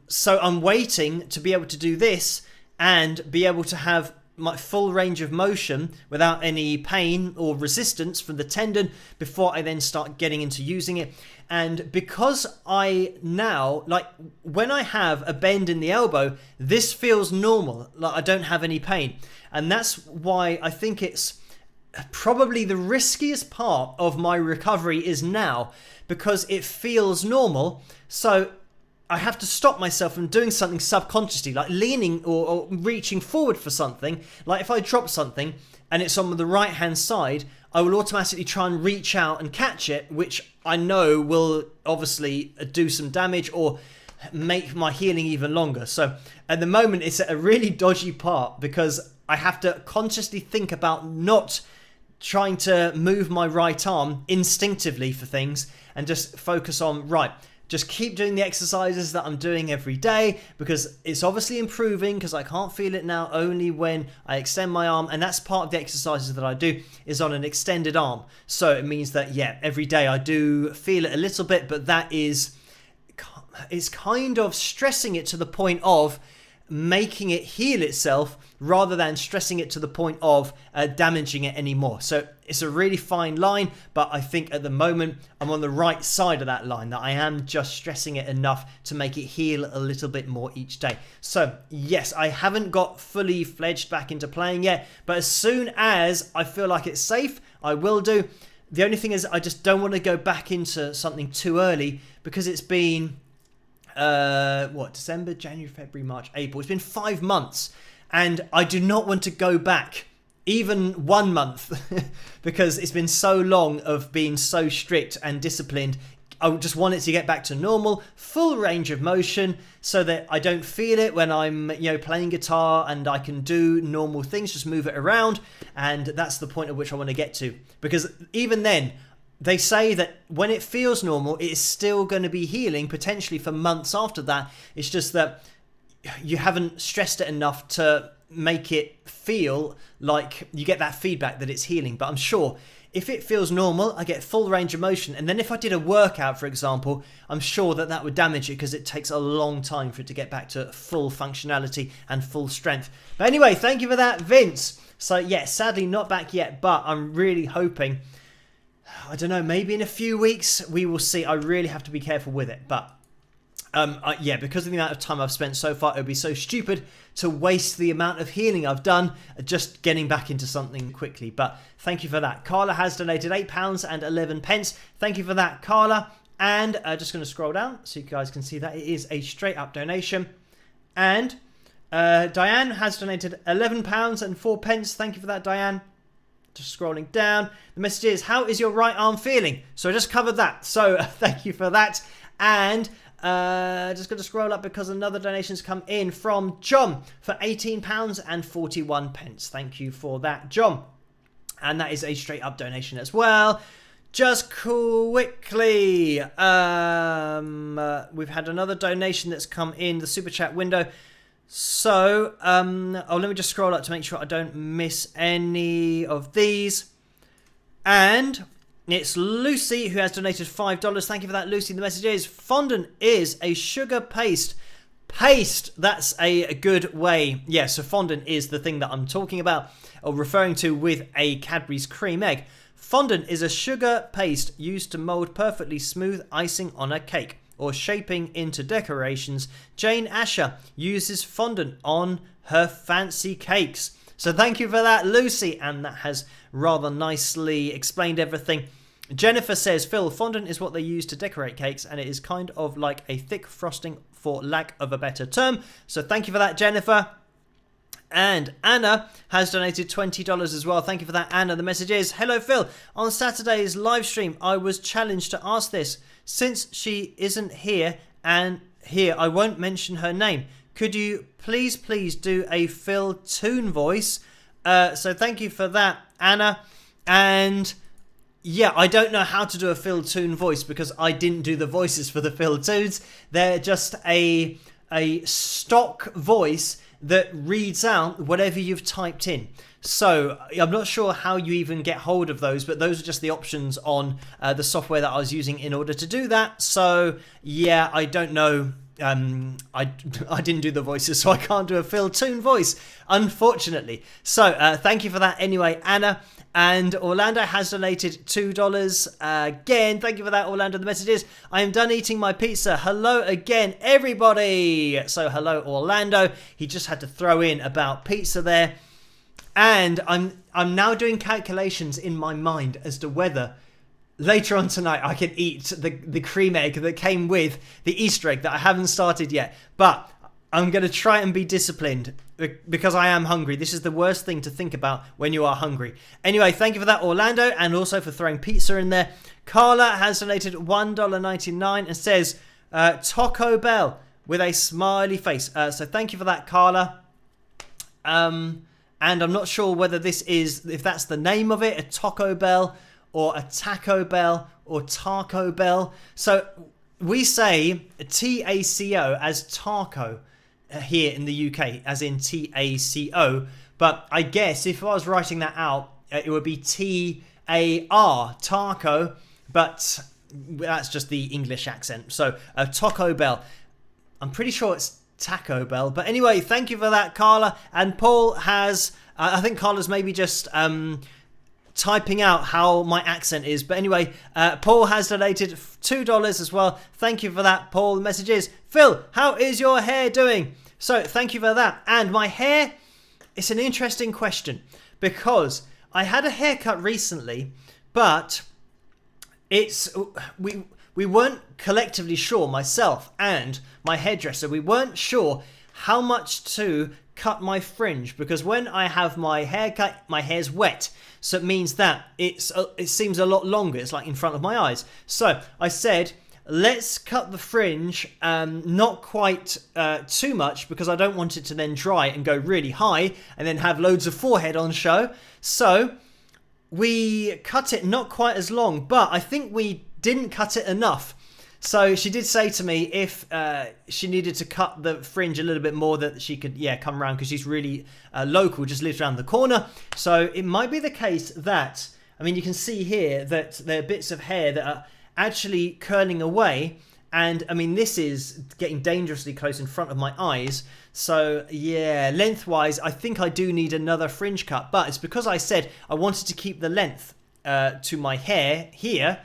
So I'm waiting to be able to do this and be able to have my full range of motion without any pain or resistance from the tendon before I then start getting into using it. And because I now, like when I have a bend in the elbow, this feels normal, like I don't have any pain. And that's why I think it's probably the riskiest part of my recovery is now, because it feels normal. So I have to stop myself from doing something subconsciously, like leaning or reaching forward for something. Like if I drop something and it's on the right hand side, I will automatically try and reach out and catch it, which I know will obviously do some damage or make my healing even longer. So at the moment, it's at a really dodgy part because I have to consciously think about not trying to move my right arm instinctively for things and just focus on, right, just keep doing the exercises that I'm doing every day, because it's obviously improving, because I can't feel it now only when I extend my arm. And that's part of the exercises that I do is on an extended arm. So it means that, yeah, every day I do feel it a little bit, but that is, it's kind of stressing it to the point of making it heal itself rather than stressing it to the point of damaging it anymore. So it's a really fine line, but I think at the moment I'm on the right side of that line, that I am just stressing it enough to make it heal a little bit more each day. So yes, I haven't got fully fledged back into playing yet, but as soon as I feel like it's safe, I will do. The only thing is I just don't want to go back into something too early, because it's been December, January, February, March, April. It's been 5 months, and I do not want to go back even 1 month because it's been so long of being so strict and disciplined. I just want it to get back to normal, full range of motion, so that I don't feel it when I'm, playing guitar, and I can do normal things, just move it around. And that's the point at which I want to get to, because even then, they say that when it feels normal, it is still going to be healing potentially for months after that. It's just that you haven't stressed it enough to make it feel like you get that feedback that it's healing. But I'm sure if it feels normal, I get full range of motion. And then if I did a workout, for example, I'm sure that that would damage it, because it takes a long time for it to get back to full functionality and full strength. But anyway, thank you for that, Vince. So yeah, sadly not back yet, but I'm really hoping, I don't know, maybe in a few weeks we will see. I really have to be careful with it, but yeah, because of the amount of time I've spent so far, it would be so stupid to waste the amount of healing I've done just getting back into something quickly. But thank you for that. Carla has donated £8.11. Thank you for that, Carla. And just going to scroll down so you guys can see that it is a straight up donation. And Diane has donated £11.04. Thank you for that, Diane. Just scrolling down. The message is, how is your right arm feeling? So I just covered that. So thank you for that. And just going to scroll up because another donation's come in from John for £18.41. Thank you for that, John. And that is a straight up donation as well. Just quickly, we've had another donation that's come in the super chat window. So, let me just scroll up to make sure I don't miss any of these. And it's Lucy who has donated $5. Thank you for that, Lucy. The message is, fondant is a sugar paste. Paste, that's a good way. Yeah, so fondant is the thing that I'm talking about, or referring to with a Cadbury's cream egg. Fondant is a sugar paste used to mould perfectly smooth icing on a cake, or shaping into decorations. Jane Asher uses fondant on her fancy cakes. So thank you for that, Lucy, and that has rather nicely explained everything. Jennifer says, Phil, fondant is what they use to decorate cakes, and it is kind of like a thick frosting, for lack of a better term. So thank you for that, Jennifer. And Anna has donated $20 as well. Thank you for that, Anna. The message is, hello, Phil. On Saturday's live stream, I was challenged to ask this. Since she isn't here, I won't mention her name. Could you please do a Phil Toon voice? So thank you for that, Anna. And yeah, I don't know how to do a Phil Toon voice because I didn't do the voices for the Phil Toons. They're just a stock voice that reads out whatever you've typed in. So I'm not sure how you even get hold of those, but those are just the options on the software that I was using in order to do that. So yeah, I don't know. I didn't do the voices, so I can't do a Phil Toon voice, unfortunately. So thank you for that anyway, Anna. And Orlando has donated $2 again. Thank you for that, Orlando. The message is, I am done eating my pizza. Hello again, everybody. So hello, Orlando. He just had to throw in about pizza there. And I'm now doing calculations in my mind as to whether later on tonight I can eat the cream egg that came with the Easter egg that I haven't started yet. But I'm going to try and be disciplined because I am hungry. This is the worst thing to think about when you are hungry. Anyway, thank you for that, Orlando, and also for throwing pizza in there. Carla has donated $1.99 and says, Taco Bell with a smiley face. So thank you for that, Carla. and I'm not sure whether if that's the name of it, a Taco Bell or a Taco Bell or Taco Bell. So we say T-A-C-O as taco here in the UK, as in T-A-C-O. But I guess if I was writing that out, it would be T-A-R, taco, but that's just the English accent. So a Taco Bell. I'm pretty sure it's Taco Bell. But anyway, thank you for that, Carla. And Paul has, I think Carla's maybe just typing out how my accent is. But anyway, Paul has donated $2 as well. Thank you for that, Paul. The message is, Phil, how is your hair doing? So thank you for that. And my hair, it's an interesting question because I had a haircut recently, but we weren't collectively sure, myself and my hairdresser, we weren't sure how much to cut my fringe, because when I have my hair cut, my hair's wet, so it means that it seems a lot longer. It's like in front of my eyes. So I said, let's cut the fringe, not quite too much, because I don't want it to then dry and go really high and then have loads of forehead on show. So we cut it not quite as long, but I think we didn't cut it enough. So she did say to me if she needed to cut the fringe a little bit more, that she could, come around, because she's really local, just lives around the corner. So it might be the case that, I mean, you can see here that there are bits of hair that are actually curling away. And I mean, this is getting dangerously close in front of my eyes. So yeah, lengthwise, I think I do need another fringe cut. But it's because I said I wanted to keep the length to my hair here.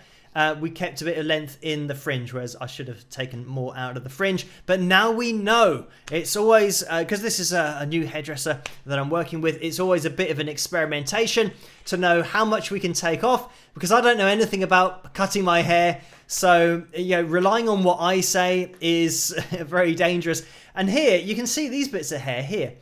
We kept a bit of length in the fringe, whereas I should have taken more out of the fringe. But now we know. It's always, because this is a new hairdresser that I'm working with, it's always a bit of an experimentation to know how much we can take off, because I don't know anything about cutting my hair. So, relying on what I say is very dangerous. And here, you can see these bits of hair here.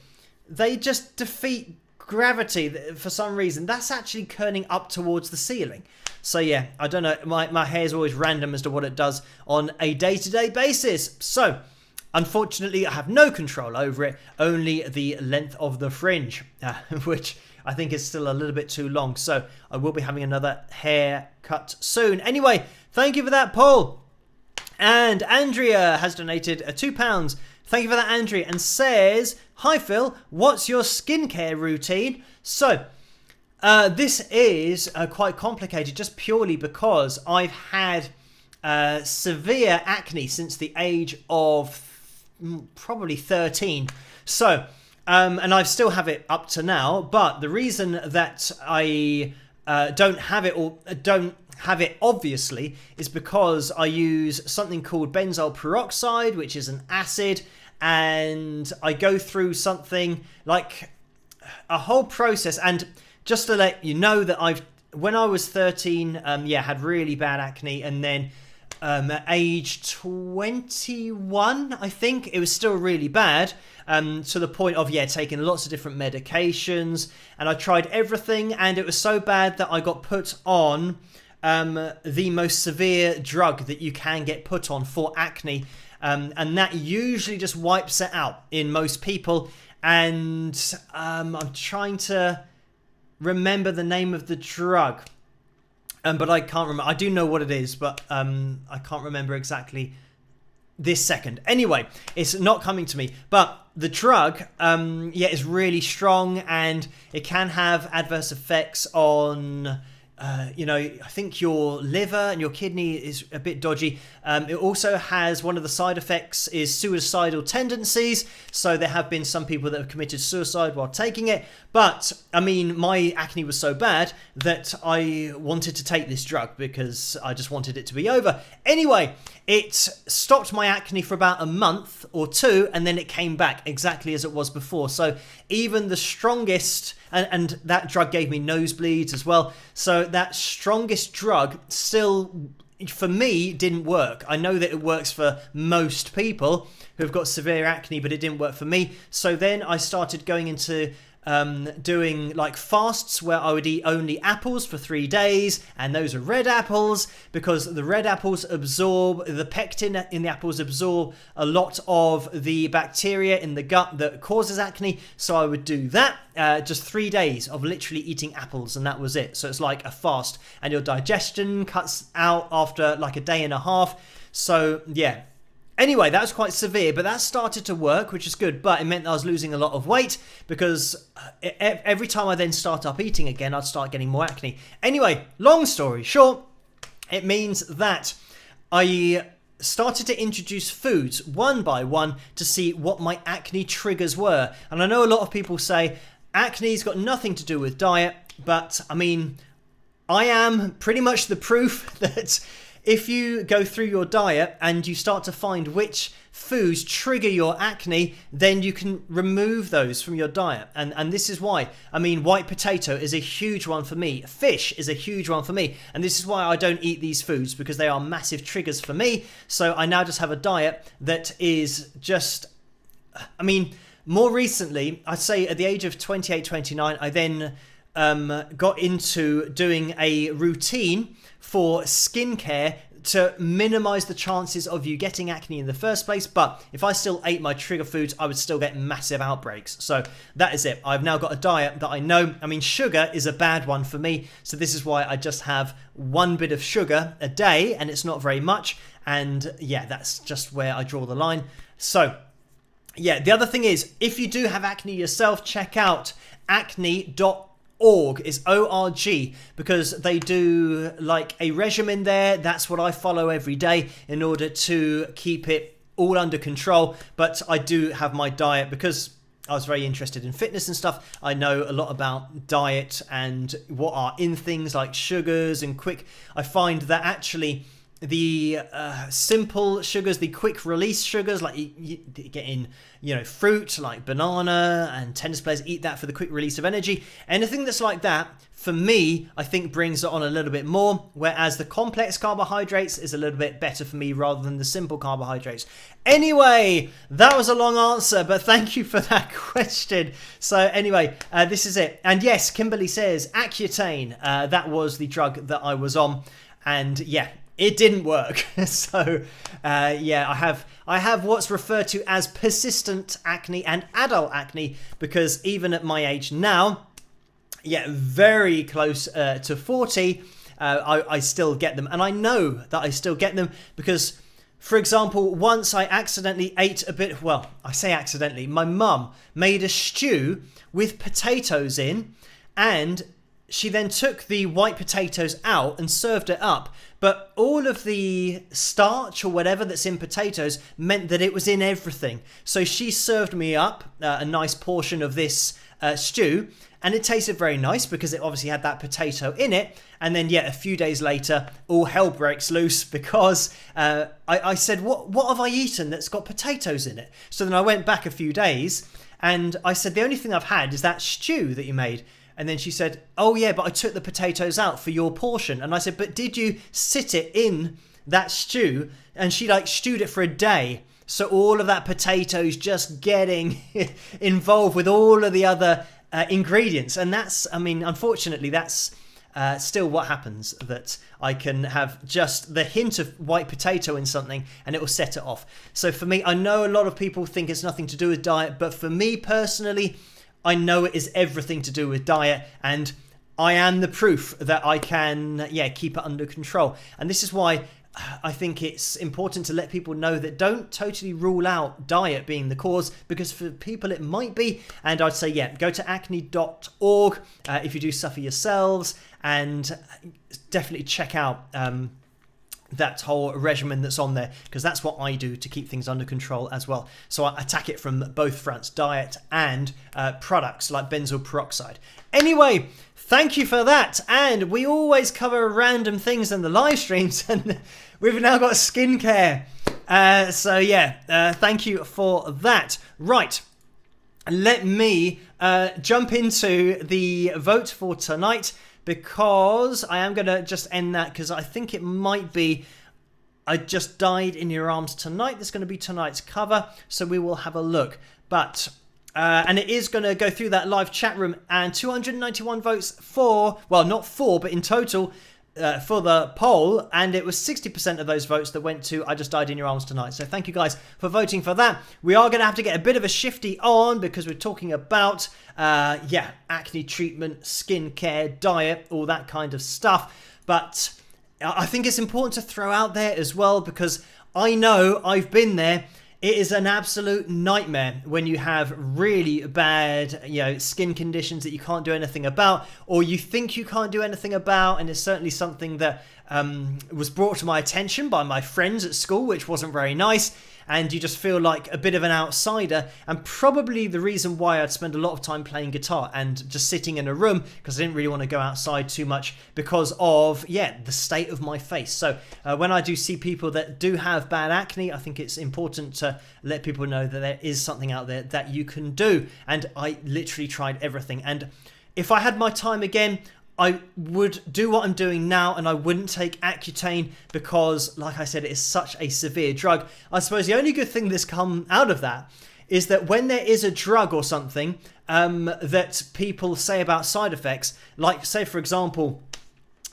They just defeat gravity for some reason. That's actually curling up towards the ceiling. So yeah, I don't know. My hair is always random as to what it does on a day-to-day basis. So, unfortunately, I have no control over it. Only the length of the fringe, which I think is still a little bit too long. So I will be having another haircut soon. Anyway, thank you for that, Paul. And Andrea has donated £2. Thank you for that, Andrea. And says, hi, Phil. What's your skincare routine? So, this is quite complicated, just purely because I've had severe acne since the age of probably 13. So, and I still have it up to now. But the reason that I don't have it obviously is because I use something called benzoyl peroxide, which is an acid, and I go through something like a whole process. And just to let you know that when I was 13, had really bad acne, and then at age 21, I think, it was still really bad, to the point of, taking lots of different medications, and I tried everything, and it was so bad that I got put on the most severe drug that you can get put on for acne, and that usually just wipes it out in most people. And I'm trying to remember the name of the drug, but I can't remember. I do know what it is, but I can't remember exactly this second. Anyway, it's not coming to me, but the drug is really strong, and it can have adverse effects on I think your liver and your kidney is a bit dodgy. It also has, one of the side effects is suicidal tendencies. So there have been some people that have committed suicide while taking it. But, I mean, my acne was so bad that I wanted to take this drug because I just wanted it to be over. Anyway, it stopped my acne for about a month or two, and then it came back exactly as it was before. So even the strongest, and that drug gave me nosebleeds as well. So that strongest drug still, for me, didn't work. I know that it works for most people who've got severe acne, but it didn't work for me. So then I started going into doing like fasts where I would eat only apples for 3 days, and those are red apples because the red apples absorb the pectin in the apples, absorb a lot of the bacteria in the gut that causes acne. So I would do that, just 3 days of literally eating apples, and that was it. So it's like a fast, and your digestion cuts out after like a day and a half. So yeah. Anyway, that was quite severe, but that started to work, which is good. But it meant that I was losing a lot of weight because every time I then start up eating again, I'd start getting more acne. Anyway, long story short, it means that I started to introduce foods one by one to see what my acne triggers were. And I know a lot of people say acne's got nothing to do with diet, but I mean, I am pretty much the proof that if you go through your diet and you start to find which foods trigger your acne, then you can remove those from your diet. And this is why. I mean, white potato is a huge one for me. Fish is a huge one for me. And this is why I don't eat these foods, because they are massive triggers for me. So I now just have a diet that is just, I mean, more recently, I'd say at the age of 28, 29, I then got into doing a routine for skincare to minimize the chances of you getting acne in the first place. But if I still ate my trigger foods, I would still get massive outbreaks. So that is it. I've now got a diet that I know. I mean, sugar is a bad one for me. So this is why I just have 1 bit of sugar a day, and it's not very much. And yeah, that's just where I draw the line. So yeah, the other thing is, if you do have acne yourself, check out acne.org. Is ORG, because they do like a regimen there. That's what I follow every day in order to keep it all under control. But I do have my diet because I was very interested in fitness and stuff. I know a lot about diet and what are in things like sugars and quick. I find that actually the simple sugars, the quick release sugars, like you get in, you know, fruit like banana and tennis players, eat that for the quick release of energy. Anything that's like that, for me, I think brings it on a little bit more, whereas the complex carbohydrates is a little bit better for me rather than the simple carbohydrates. Anyway, that was a long answer, but thank you for that question. So anyway, this is it. And yes, Kimberly says Accutane, that was the drug that I was on, and yeah, it didn't work. So yeah, I have what's referred to as persistent acne and adult acne, because even at my age now, yeah, very close to 40, I still get them. And I know that I still get them because, for example, once I accidentally ate a bit, well, I say accidentally, my mum made a stew with potatoes in, and she then took the white potatoes out and served it up. But all of the starch or whatever that's in potatoes meant that it was in everything. So she served me up a nice portion of this stew, and it tasted very nice because it obviously had that potato in it. And then, yeah, a few days later, all hell breaks loose because I said, what have I eaten that's got potatoes in it? So then I went back a few days and I said, the only thing I've had is that stew that you made. And then she said, oh yeah, but I took the potatoes out for your portion. And I said, but did you sit it in that stew? And she like stewed it for a day. So all of that potatoes just getting involved with all of the other ingredients. And that's, I mean, unfortunately, that's still what happens, that I can have just the hint of white potato in something and it will set it off. So for me, I know a lot of people think it's nothing to do with diet, but for me personally, I know it is everything to do with diet, and I am the proof that I can, yeah, keep it under control. And this is why I think it's important to let people know that don't totally rule out diet being the cause, because for people it might be. And I'd say, yeah, go to acne.org if you do suffer yourselves, and definitely check out that whole regimen that's on there, because that's what I do to keep things under control as well. So I attack it from both fronts, diet and products like benzoyl peroxide. Anyway, thank you for that. And we always cover random things in the live streams, and we've now got skincare. So yeah, thank you for that. Right, let me jump into the vote for tonight, because I am going to just end that, because I think it might be I Just Died in Your Arms Tonight. That's going to be tonight's cover, so we will have a look. But and it is going to go through that live chat room, and 291 votes for, well, not for, but in total, for the poll, and it was 60% of those votes that went to I Just Died in Your Arms Tonight. So thank you guys for voting for that. We are going to have to get a bit of a shifty on because we're talking about, acne treatment, skincare, diet, all that kind of stuff. But I think it's important to throw out there as well, because I know I've been there. It is an absolute nightmare when you have really bad, skin conditions that you can't do anything about, or you think you can't do anything about. And it's certainly something that was brought to my attention by my friends at school, which wasn't very nice. And you just feel like a bit of an outsider, and probably the reason why I'd spend a lot of time playing guitar and just sitting in a room, because I didn't really want to go outside too much because of, the state of my face. So when I do see people that do have bad acne, I think it's important to let people know that there is something out there that you can do. And I literally tried everything. And if I had my time again, I would do what I'm doing now, and I wouldn't take Accutane because, like I said, it is such a severe drug. I suppose the only good thing that's come out of that is that when there is a drug or something that people say about side effects, like, say, for example,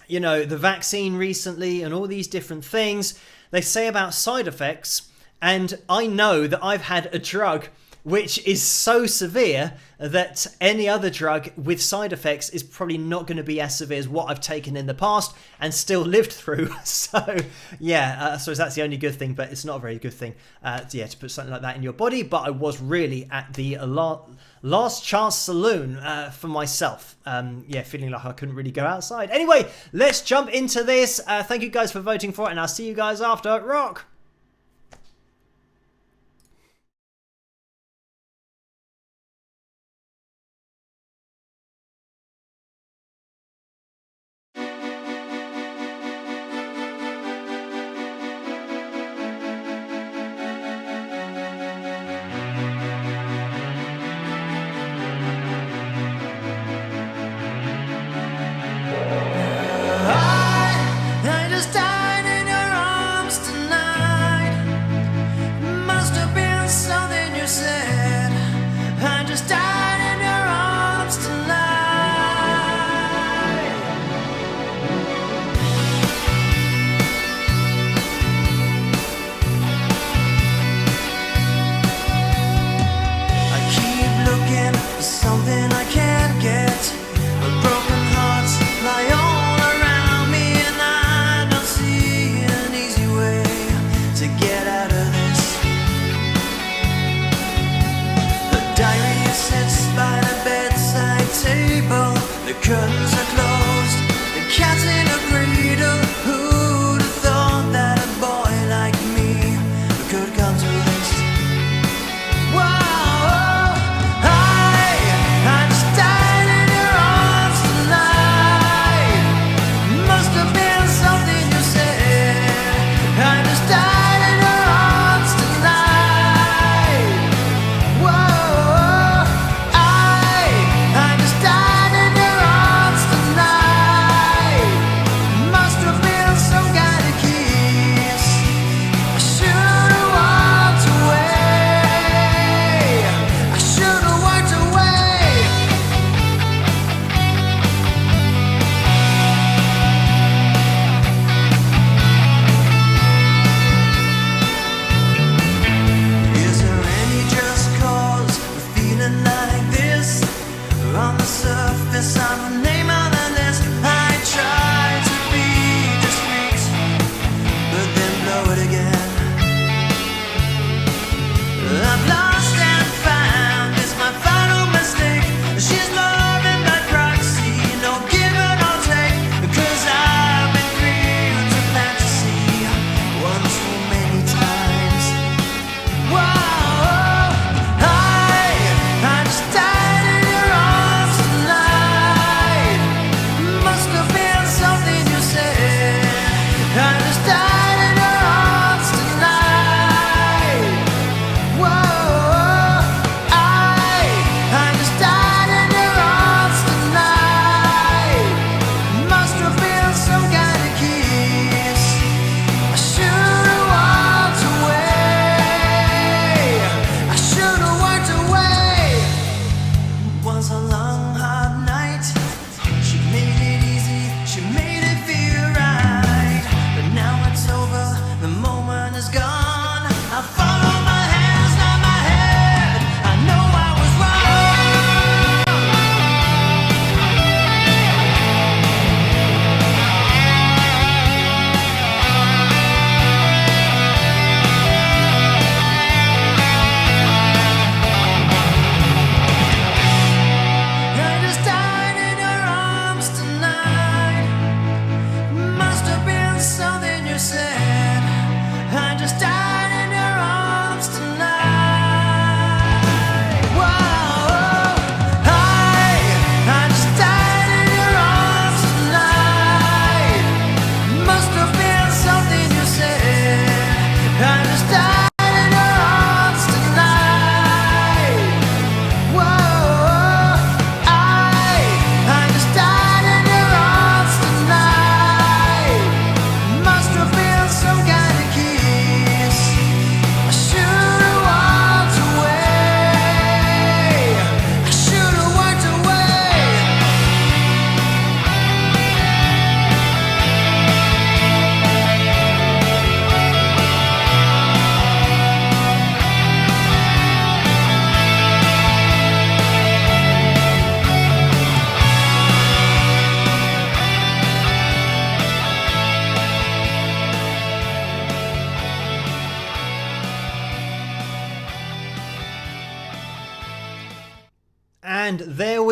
the vaccine recently and all these different things, they say about side effects, and I know that I've had a drug which is so severe that any other drug with side effects is probably not going to be as severe as what I've taken in the past and still lived through. So, I suppose that's the only good thing, but it's not a very good thing, to put something like that in your body. But I was really at the last chance saloon for myself. Feeling like I couldn't really go outside. Anyway, let's jump into this. Thank you guys for voting for it, and I'll see you guys after. Rock! I just died in your arms tonight.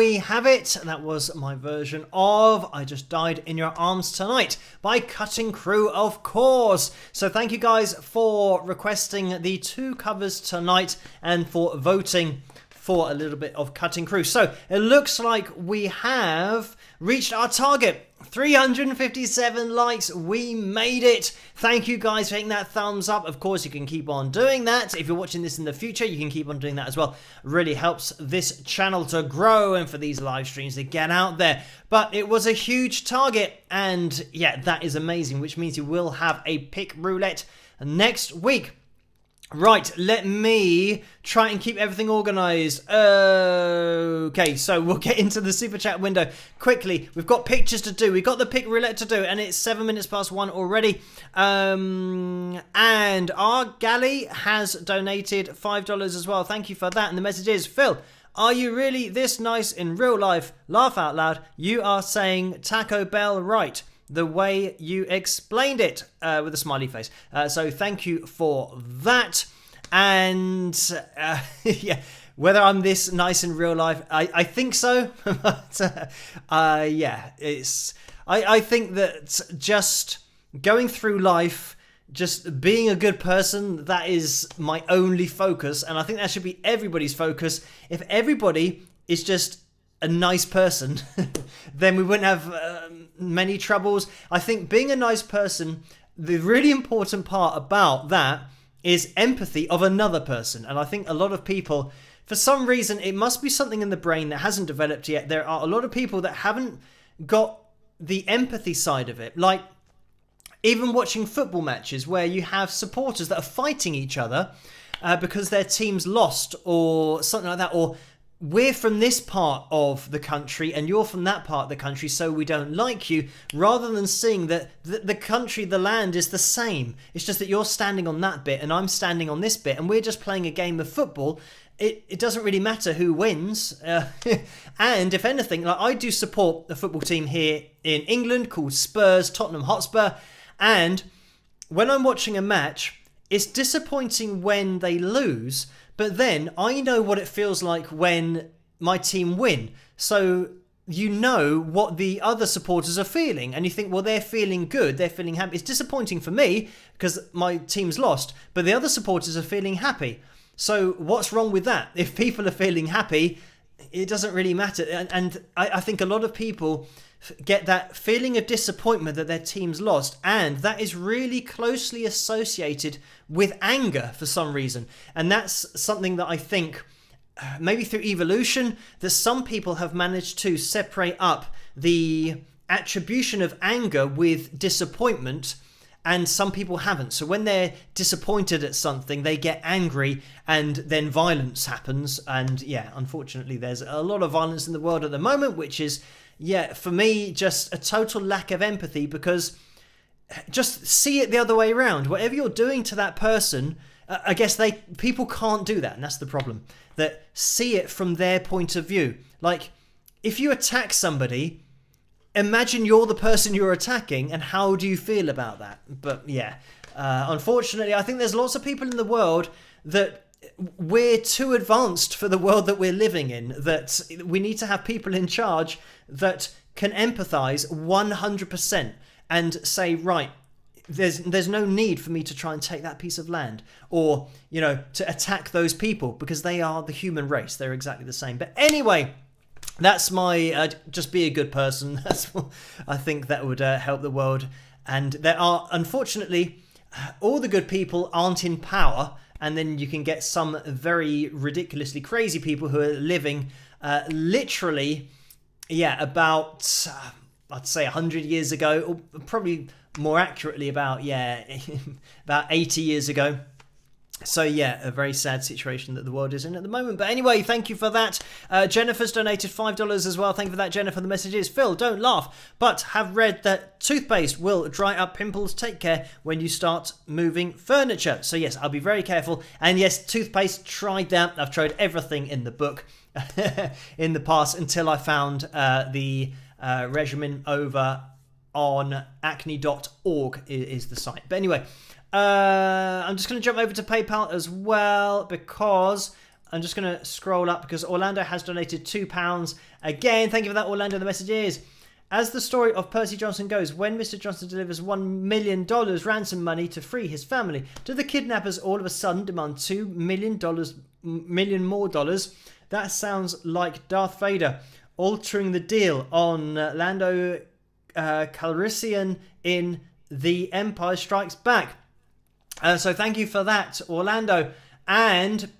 we have it. That was my version of I Just Died in Your Arms Tonight by Cutting Crew, of course. So thank you guys for requesting the 2 covers tonight and for voting for a little bit of Cutting Crew. So it looks like we have reached our target. 357 likes. We made it. Thank you guys for hitting that thumbs up. Of course, you can keep on doing that. If you're watching this in the future, you can keep on doing that as well. Really helps this channel to grow and for these live streams to get out there. But it was a huge target, and yeah, that is amazing, which means you will have a pick roulette next week. Right, let me try and keep everything organised. Okay, so we'll get into the super chat window quickly. We've got pictures to do. We've got the pick roulette to do, and it's 7 minutes past 1 already. And our galley has donated $5 as well. Thank you for that. And the message is, Phil, are you really this nice in real life? Laugh out loud. You are saying Taco Bell right. The way you explained it, with a smiley face. So thank you for that. And yeah, whether I'm this nice in real life, I think so. But yeah, I think that just going through life, just being a good person, that is my only focus. And I think that should be everybody's focus. If everybody is just a nice person, then we wouldn't have many troubles. I think being a nice person, the really important part about that is empathy of another person. And I think a lot of people, for some reason, it must be something in the brain that hasn't developed yet. There are a lot of people that haven't got the empathy side of it. Like even watching football matches where you have supporters that are fighting each other because their team's lost or something like that, or we're from this part of the country and you're from that part of the country, so we don't like you, rather than seeing that the country, the land is the same. It's just that you're standing on that bit and I'm standing on this bit and we're just playing a game of football. It doesn't really matter who wins. And if anything, like I do support a football team here in England called Spurs, Tottenham Hotspur. And when I'm watching a match, it's disappointing when they lose, but then I know what it feels like when my team win. So you know what the other supporters are feeling. And you think, well, they're feeling good. They're feeling happy. It's disappointing for me because my team's lost. But the other supporters are feeling happy. So what's wrong with that? If people are feeling happy, it doesn't really matter. And I think a lot of people get that feeling of disappointment that their team's lost, and that is really closely associated with anger for some reason. And that's something that I think maybe through evolution that some people have managed to separate up the attribution of anger with disappointment, and some people haven't. So when they're disappointed at something, they get angry and then violence happens. And yeah, unfortunately there's a lot of violence in the world at the moment, which is, yeah, for me, just a total lack of empathy, because just see it the other way around. Whatever you're doing to that person, I guess people can't do that, and that's the problem. That see it from their point of view. Like, if you attack somebody, imagine you're the person you're attacking, and how do you feel about that? But yeah, unfortunately, I think there's lots of people in the world that we're too advanced for the world that we're living in, that we need to have people in charge that can empathize 100% and say, right, there's no need for me to try and take that piece of land, or, you know, to attack those people, because they are the human race. They're exactly the same. But anyway, that's my just be a good person. That's what I think that would help the world. And there are, unfortunately, all the good people aren't in power. And then you can get some very ridiculously crazy people who are living literally, yeah, about, I'd say 100 years ago, or probably more accurately about 80 years ago. So yeah, a very sad situation that the world is in at the moment. But anyway, thank you for that. Jennifer's donated $5 as well. Thank you for that, Jennifer. The message is, Phil, don't laugh, but have read that toothpaste will dry up pimples. Take care when you start moving furniture. So yes, I'll be very careful. And yes, toothpaste, tried that. I've tried everything in the book in the past until I found the regimen over on acne.org is the site. But anyway, I'm just going to jump over to PayPal as well, because I'm just going to scroll up because Orlando has donated £2. Again, thank you for that, Orlando. The message is, as the story of Percy Johnson goes, when Mr. Johnson delivers $1 million ransom money to free his family, do the kidnappers all of a sudden demand $2 million more dollars? That sounds like Darth Vader altering the deal on Lando Calrissian in The Empire Strikes Back. So thank you for that, Orlando. And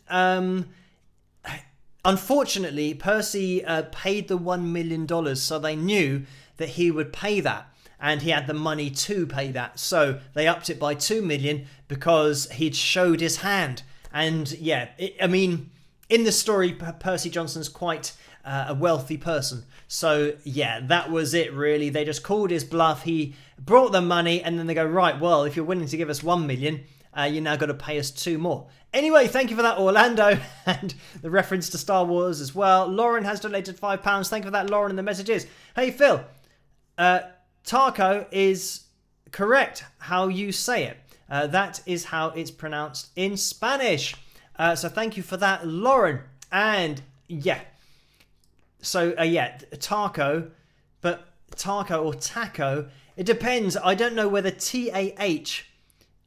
unfortunately, Percy paid the $1 million, so they knew that he would pay that, and he had the money to pay that. So they upped it by $2 million because he'd showed his hand. And yeah, I mean, in the story, Percy Johnson's quite a wealthy person. So yeah, that was it really. They just called his bluff. He brought them money, and then they go, right, well, if you're willing to give us $1 million, you now got to pay us 2 more. Anyway, thank you for that, Orlando, and the reference to Star Wars as well. Lauren has donated £5. Thank you for that, Lauren, and the message is, hey, Phil, taco is correct how you say it. That is how it's pronounced in Spanish. So thank you for that, Lauren. And yeah, so yeah, taco, but taco or taco, it depends. I don't know whether T-A-H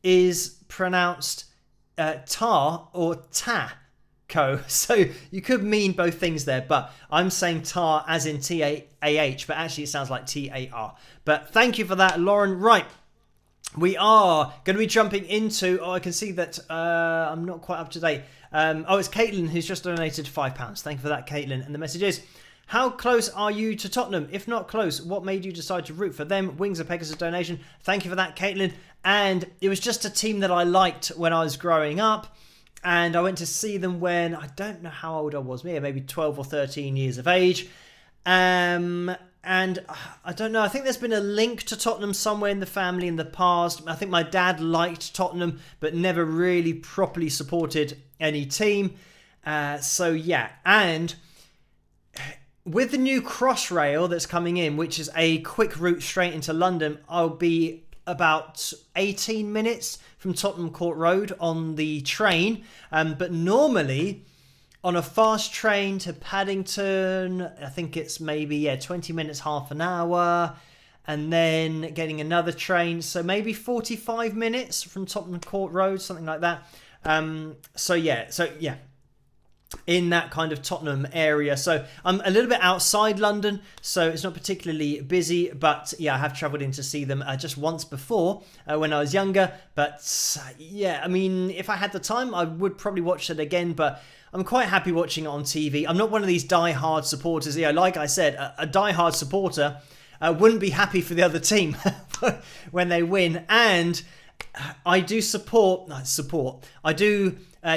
is pronounced tar or taco. So you could mean both things there, but I'm saying tar as in T-A-H, but actually it sounds like T-A-R. But thank you for that, Lauren. Right, we are going to be jumping into, I can see that I'm not quite up to date. It's Caitlin who's just donated £5. Thank you for that, Caitlin. And the message is, how close are you to Tottenham? If not close, what made you decide to root for them? Wings of Pegasus donation. Thank you for that, Caitlin. And it was just a team that I liked when I was growing up. And I went to see them when, I don't know how old I was, maybe 12 or 13 years of age. And I don't know, I think there's been a link to Tottenham somewhere in the family in the past. I think my dad liked Tottenham, but never really properly supported any team. So yeah, and with the new Crossrail that's coming in, which is a quick route straight into London, I'll be about 18 minutes from Tottenham Court Road on the train. But normally on a fast train to Paddington, I think it's maybe 20 minutes, half an hour, and then getting another train, so maybe 45 minutes from Tottenham Court Road, something like that. So yeah, in that kind of Tottenham area. So I'm a little bit outside London, so it's not particularly busy, but yeah, I have travelled in to see them just once before when I was younger. But yeah, I mean, if I had the time, I would probably watch it again, but I'm quite happy watching it on TV. I'm not one of these die-hard supporters. Yeah, like I said, a die-hard supporter wouldn't be happy for the other team when they win. And I do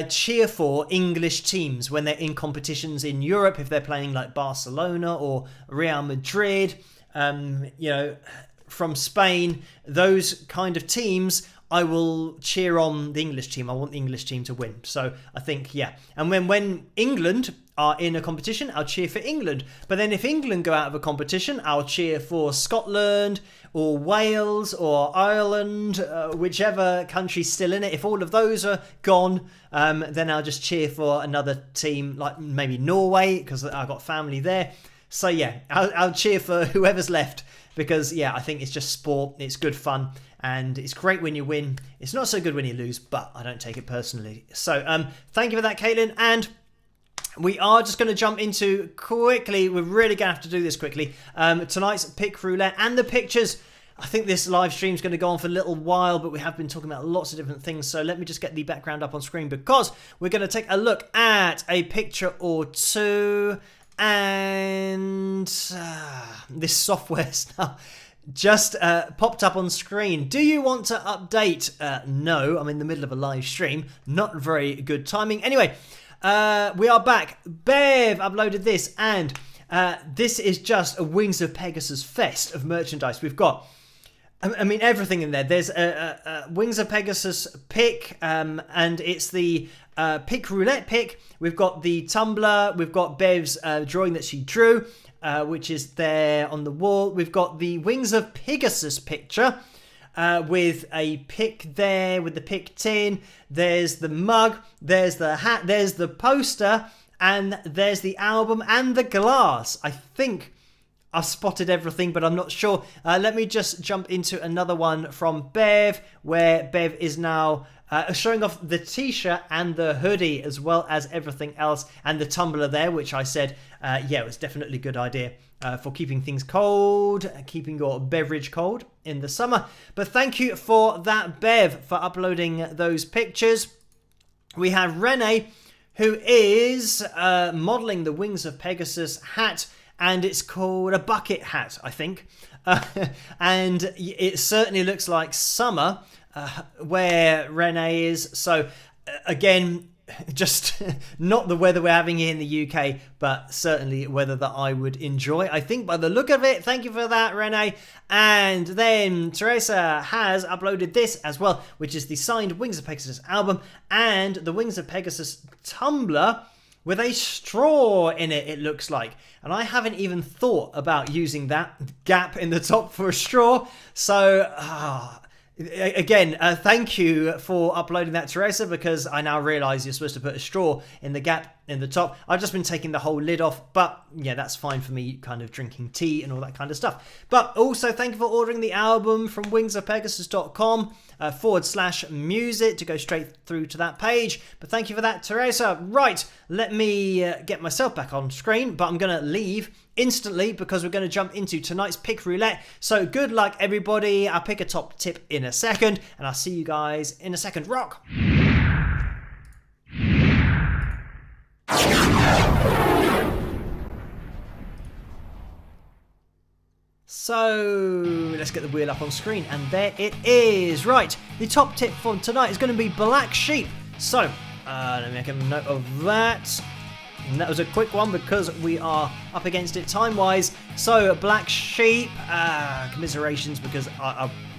cheer for English teams when they're in competitions in Europe, if they're playing like Barcelona or Real Madrid, from Spain, those kind of teams, I will cheer on the English team. I want the English team to win. So I think, yeah. And when England are in a competition, I'll cheer for England. But then if England go out of a competition, I'll cheer for Scotland or Wales or Ireland, whichever country's still in it. If all of those are gone, then I'll just cheer for another team, like maybe Norway, because I've got family there. So yeah, I'll cheer for whoever's left, because yeah, I think it's just sport. It's good fun. And it's great when you win. It's not so good when you lose, but I don't take it personally. So thank you for that, Caitlin. And we are just going to jump into quickly. We're really going to have to do this quickly. Tonight's pick roulette and the pictures. I think this live stream is going to go on for a little while, but we have been talking about lots of different things. So let me just get the background up on screen, because we're going to take a look at a picture or two. And this software's now just popped up on screen. Do you want to update? No, I'm in the middle of a live stream. Not very good timing. Anyway, we are back. Bev uploaded this, and this is just a Wings of Pegasus fest of merchandise. We've got, I mean, everything in there. There's a Wings of Pegasus pick, and it's the pick roulette pick. We've got the tumbler. We've got Bev's drawing that she drew, which is there on the wall. We've got the Wings of Pegasus picture. with a pic there with the pic tin. There's the mug, there's the hat, there's the poster, and there's the album and the glass. I think I've spotted everything, but I'm not sure. Let me just jump into another one from Bev, where Bev is now showing off the t-shirt and the hoodie, as well as everything else, and the tumbler there, which I said, yeah, it was definitely a good idea for keeping things cold, keeping your beverage cold in the summer. But thank you for that, Bev, for uploading those pictures. We have Renee, who is modelling the Wings of Pegasus hat, and it's called a bucket hat, I think. And it certainly looks like summer where Renee is. So again, just not the weather we're having here in the UK, but certainly weather that I would enjoy, I think, by the look of it. Thank you for that, Renee. And then Teresa has uploaded this as well, which is the signed Wings of Pegasus album and the Wings of Pegasus tumbler with a straw in it, it looks like. And I haven't even thought about using that gap in the top for a straw. So, again, thank you for uploading that, Teresa, because I now realise you're supposed to put a straw in the gap in the top. I've just been taking the whole lid off, but yeah, that's fine for me, kind of drinking tea and all that kind of stuff. But also, thank you for ordering the album from wingsofpegasus.com /music to go straight through to that page. But thank you for that, Teresa. Right, let me get myself back on screen, but I'm going to leave instantly because we're going to jump into tonight's pick roulette. So good luck, everybody. I'll pick a top tip in a second, and I'll see you guys in a second. Rock! So let's get the wheel up on screen, and there it is. Right, the top tip for tonight is going to be Black Sheep. So let me make a note of that. And that was a quick one because we are up against it time-wise. So Black Sheep, commiserations, because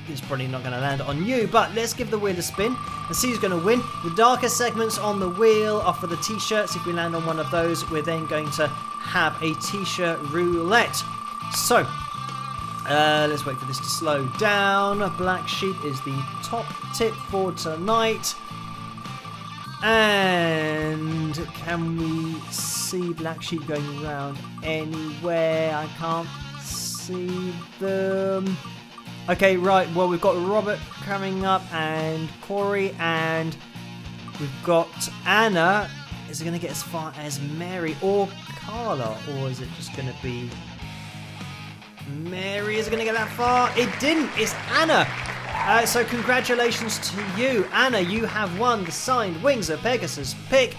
it's probably not going to land on you. But let's give the wheel a spin and see who's going to win. The darker segments on the wheel are for the t-shirts. If we land on one of those, we're then going to have a t-shirt roulette. So let's wait for this to slow down. Black Sheep is the top tip for tonight. And can we see Black Sheep going around anywhere? I can't see them. Okay, right. Well, we've got Robert coming up and Corey, and we've got Anna. Is it going to get as far as Mary or Carla? Or is it just going to be Mary? Is it going to get that far? It didn't. It's Anna. So congratulations to you, Anna. You have won the signed Wings of Pegasus pick.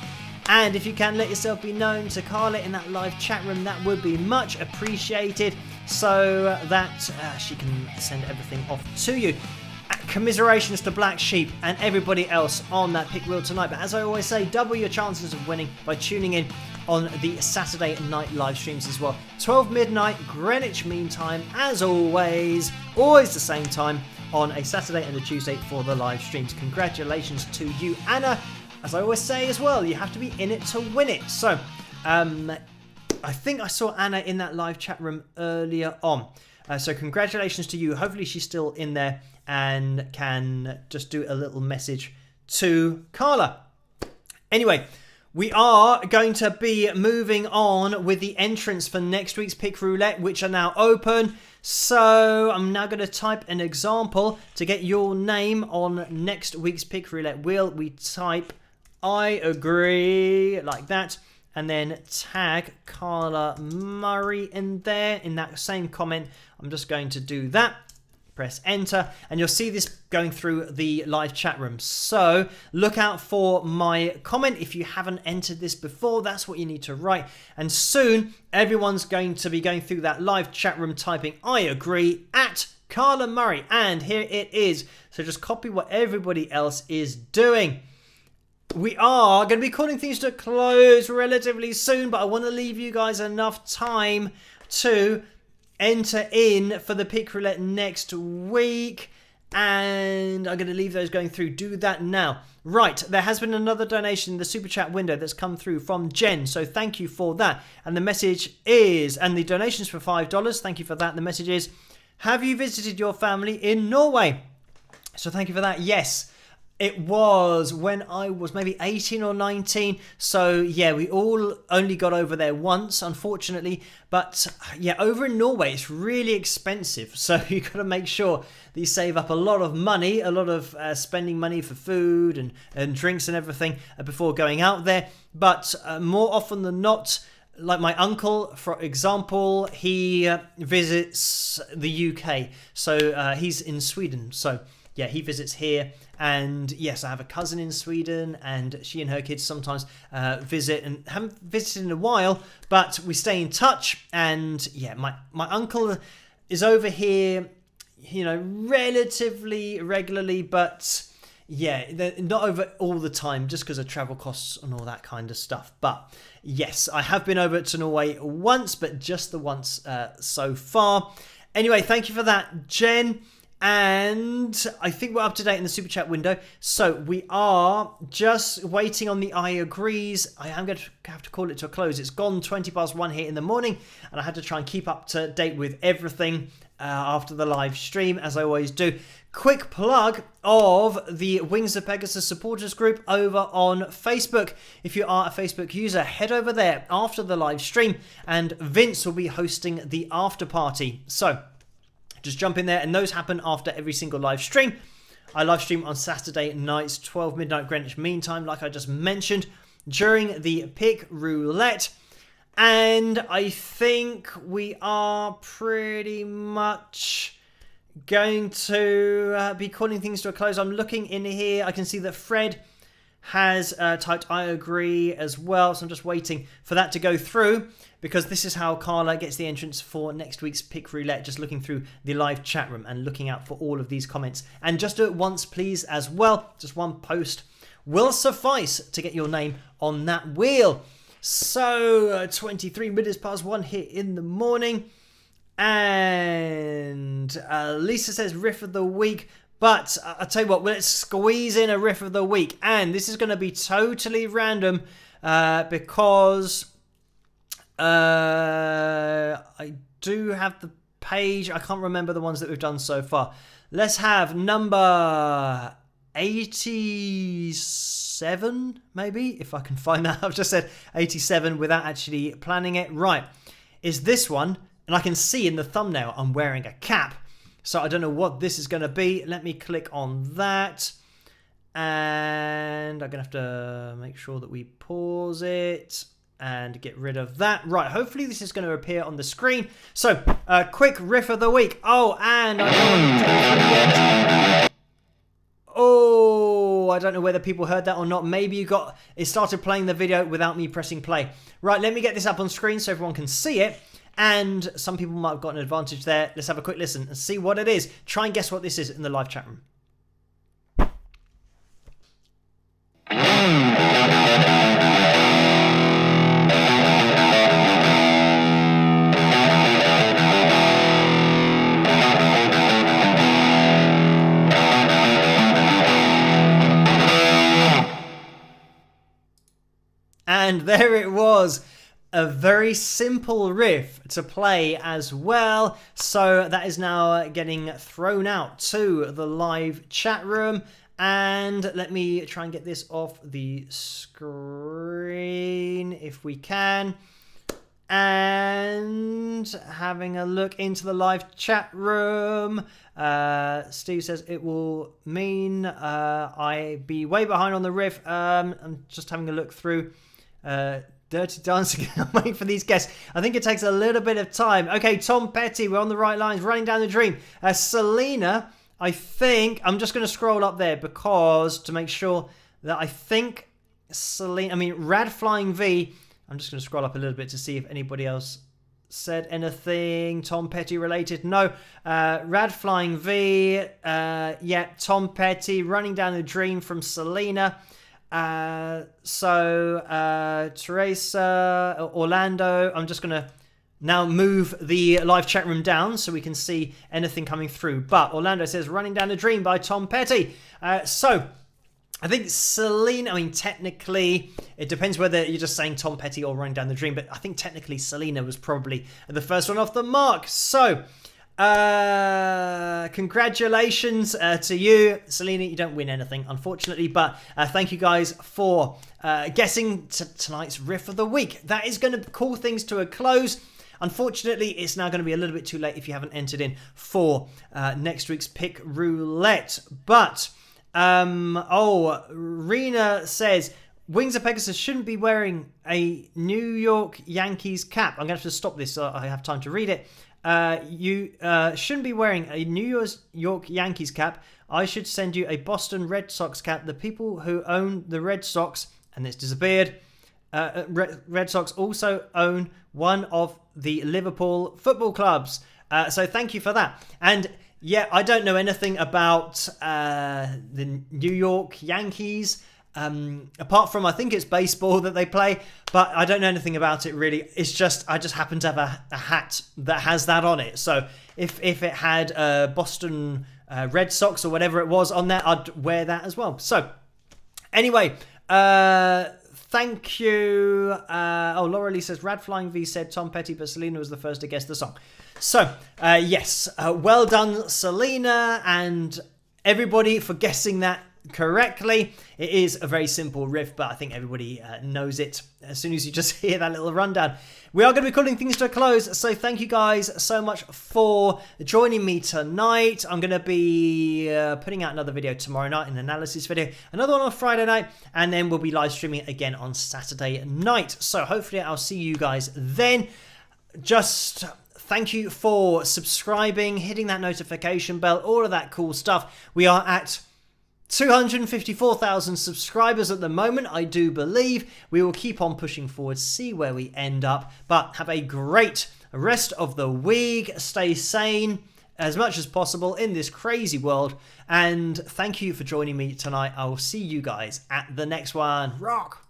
And if you can let yourself be known to Carla in that live chat room, that would be much appreciated, so that she can send everything off to you. Commiserations to Black Sheep and everybody else on that pick wheel tonight. But as I always say, double your chances of winning by tuning in on the Saturday night live streams as well. 12 midnight Greenwich Mean Time, as always the same time on a Saturday and a Tuesday for the live streams. Congratulations to you, Anna. As I always say as well, you have to be in it to win it. So, I think I saw Anna in that live chat room earlier on. So congratulations to you. Hopefully she's still in there and can just do a little message to Carla. Anyway, we are going to be moving on with the entrants for next week's Pick Roulette, which are now open. So I'm now going to type an example to get your name on next week's Pick Roulette wheel. We type I agree, like that, and then tag Carla Murray in there in that same comment. I'm just going to do that. Press enter, and you'll see this going through the live chat room. So look out for my comment. If you haven't entered this before, that's what you need to write. And soon everyone's going to be going through that live chat room typing I agree at Carla Murray, and here it is. So just copy what everybody else is doing. We are going to be calling things to a close relatively soon, but I want to leave you guys enough time to enter in for the Pick Roulette next week, and I'm going to leave those going through. Do that now. Right, there has been another donation in the super chat window that's come through from Jen, so thank you for that. And the message is, and the donation's for $5, thank you for that. The message is, have you visited your family in Norway? So thank you for that. Yes, it was when I was maybe 18 or 19. So yeah, we all only got over there once, unfortunately. But yeah, over in Norway, it's really expensive. So you got to make sure that you save up a lot of money, a lot of spending money for food and drinks and everything before going out there. But more often than not, like my uncle, for example, he visits the UK. So he's in Sweden. So yeah, he visits here. And yes, I have a cousin in Sweden, and she and her kids sometimes visit, and haven't visited in a while, but we stay in touch. And yeah, my uncle is over here, you know, relatively regularly, but yeah, they're not over all the time just because of travel costs and all that kind of stuff. But yes, I have been over to Norway once, but just the once so far. Anyway, thank you for that, Jen. And I think we're up to date in the super chat window. So we are just waiting on the I agrees. I am going to have to call it to a close. It's gone 1:20 here in the morning, and I had to try and keep up to date with everything after the live stream, as I always do. Quick plug of the Wings of Pegasus supporters group over on Facebook. If you are a Facebook user, head over there after the live stream, and Vince will be hosting the after party. So just jump in there, and those happen after every single live stream. I live stream on Saturday nights, 12 midnight Greenwich Mean Time, like I just mentioned, during the pick roulette. And I think we are pretty much going to be calling things to a close. I'm looking in here. I can see that Fred has typed I agree as well. So I'm just waiting for that to go through, because this is how Carla gets the entrance for next week's pick roulette. Just looking through the live chat room and looking out for all of these comments. And just do it once, please, as well. Just one post will suffice to get your name on that wheel. So 23 minutes past 1 here in the morning. And Lisa says riff of the week. But I'll tell you what, let's squeeze in a riff of the week. And this is going to be totally random because I do have the page. I can't remember the ones that we've done so far. Let's have number 87, maybe, if I can find that. I've just said 87 without actually planning it. Right, is this one, and I can see in the thumbnail I'm wearing a cap. So I don't know what this is going to be. Let me click on that. And I'm going to have to make sure that we pause it and get rid of that. Right, hopefully this is going to appear on the screen. So, quick riff of the week. Oh, and I don't know whether people heard that or not. Maybe it started playing the video without me pressing play. Right, let me get this up on screen so everyone can see it. And some people might have got an advantage there. Let's have a quick listen and see what it is. Try and guess what this is in the live chat room. And there it was. A very simple riff to play as well. So that is now getting thrown out to the live chat room. And let me try and get this off the screen if we can. And having a look into the live chat room. Steve says it will mean I be way behind on the riff. I'm just having a look through. Dirty Dancing. I'm waiting for these guests. I think it takes a little bit of time. Okay, Tom Petty, we're on the right lines. Running Down the Dream. Selena, I think, I'm just going to scroll up there because to make sure that I think Rad Flying V, I'm just going to scroll up a little bit to see if anybody else said anything Tom Petty related. No. Rad Flying V, yeah, Tom Petty, Running Down the Dream from Selena. Teresa, Orlando, I'm just going to now move the live chat room down so we can see anything coming through. But Orlando says Running Down the Dream by Tom Petty. So I think Selena, technically, it depends whether you're just saying Tom Petty or Running Down the Dream, but I think technically Selena was probably the first one off the mark. So Congratulations to you, Selena. You don't win anything, unfortunately, but thank you guys for guessing tonight's Riff of the Week. That is going to call things to a close. Unfortunately, it's now going to be a little bit too late if you haven't entered in for next week's Pick Roulette. But, Rena says, Wings of Pegasus shouldn't be wearing a New York Yankees cap. I'm going to have to stop this so I have time to read it. You shouldn't be wearing a New York Yankees cap. I should send you a Boston Red Sox cap. The people who own the Red Sox, and it's disappeared, Red Sox also own one of the Liverpool football clubs. So thank you for that. And yeah, I don't know anything about the New York Yankees. Apart from, I think it's baseball that they play, but I don't know anything about it really. It's just, I just happen to have a hat that has that on it. So if it had Boston Red Sox or whatever it was on there, I'd wear that as well. So anyway, thank you. Laura Lee says, Rad Flying V said Tom Petty, but Selena was the first to guess the song. So, yes, well done, Selena, and everybody for guessing that correctly. It is a very simple riff, but I think everybody knows it as soon as you just hear that little rundown. We are going to be calling things to a close, so thank you guys so much for joining me tonight. I'm going to be putting out another video tomorrow night, an analysis video, another one on Friday night, and then we'll be live streaming it again on Saturday night. So hopefully I'll see you guys then. Just thank you for subscribing, hitting that notification bell, all of that cool stuff. We are at 254,000 subscribers at the moment, I do believe. We will keep on pushing forward, see where we end up. But have a great rest of the week. Stay sane as much as possible in this crazy world. And thank you for joining me tonight. I will see you guys at the next one. Rock!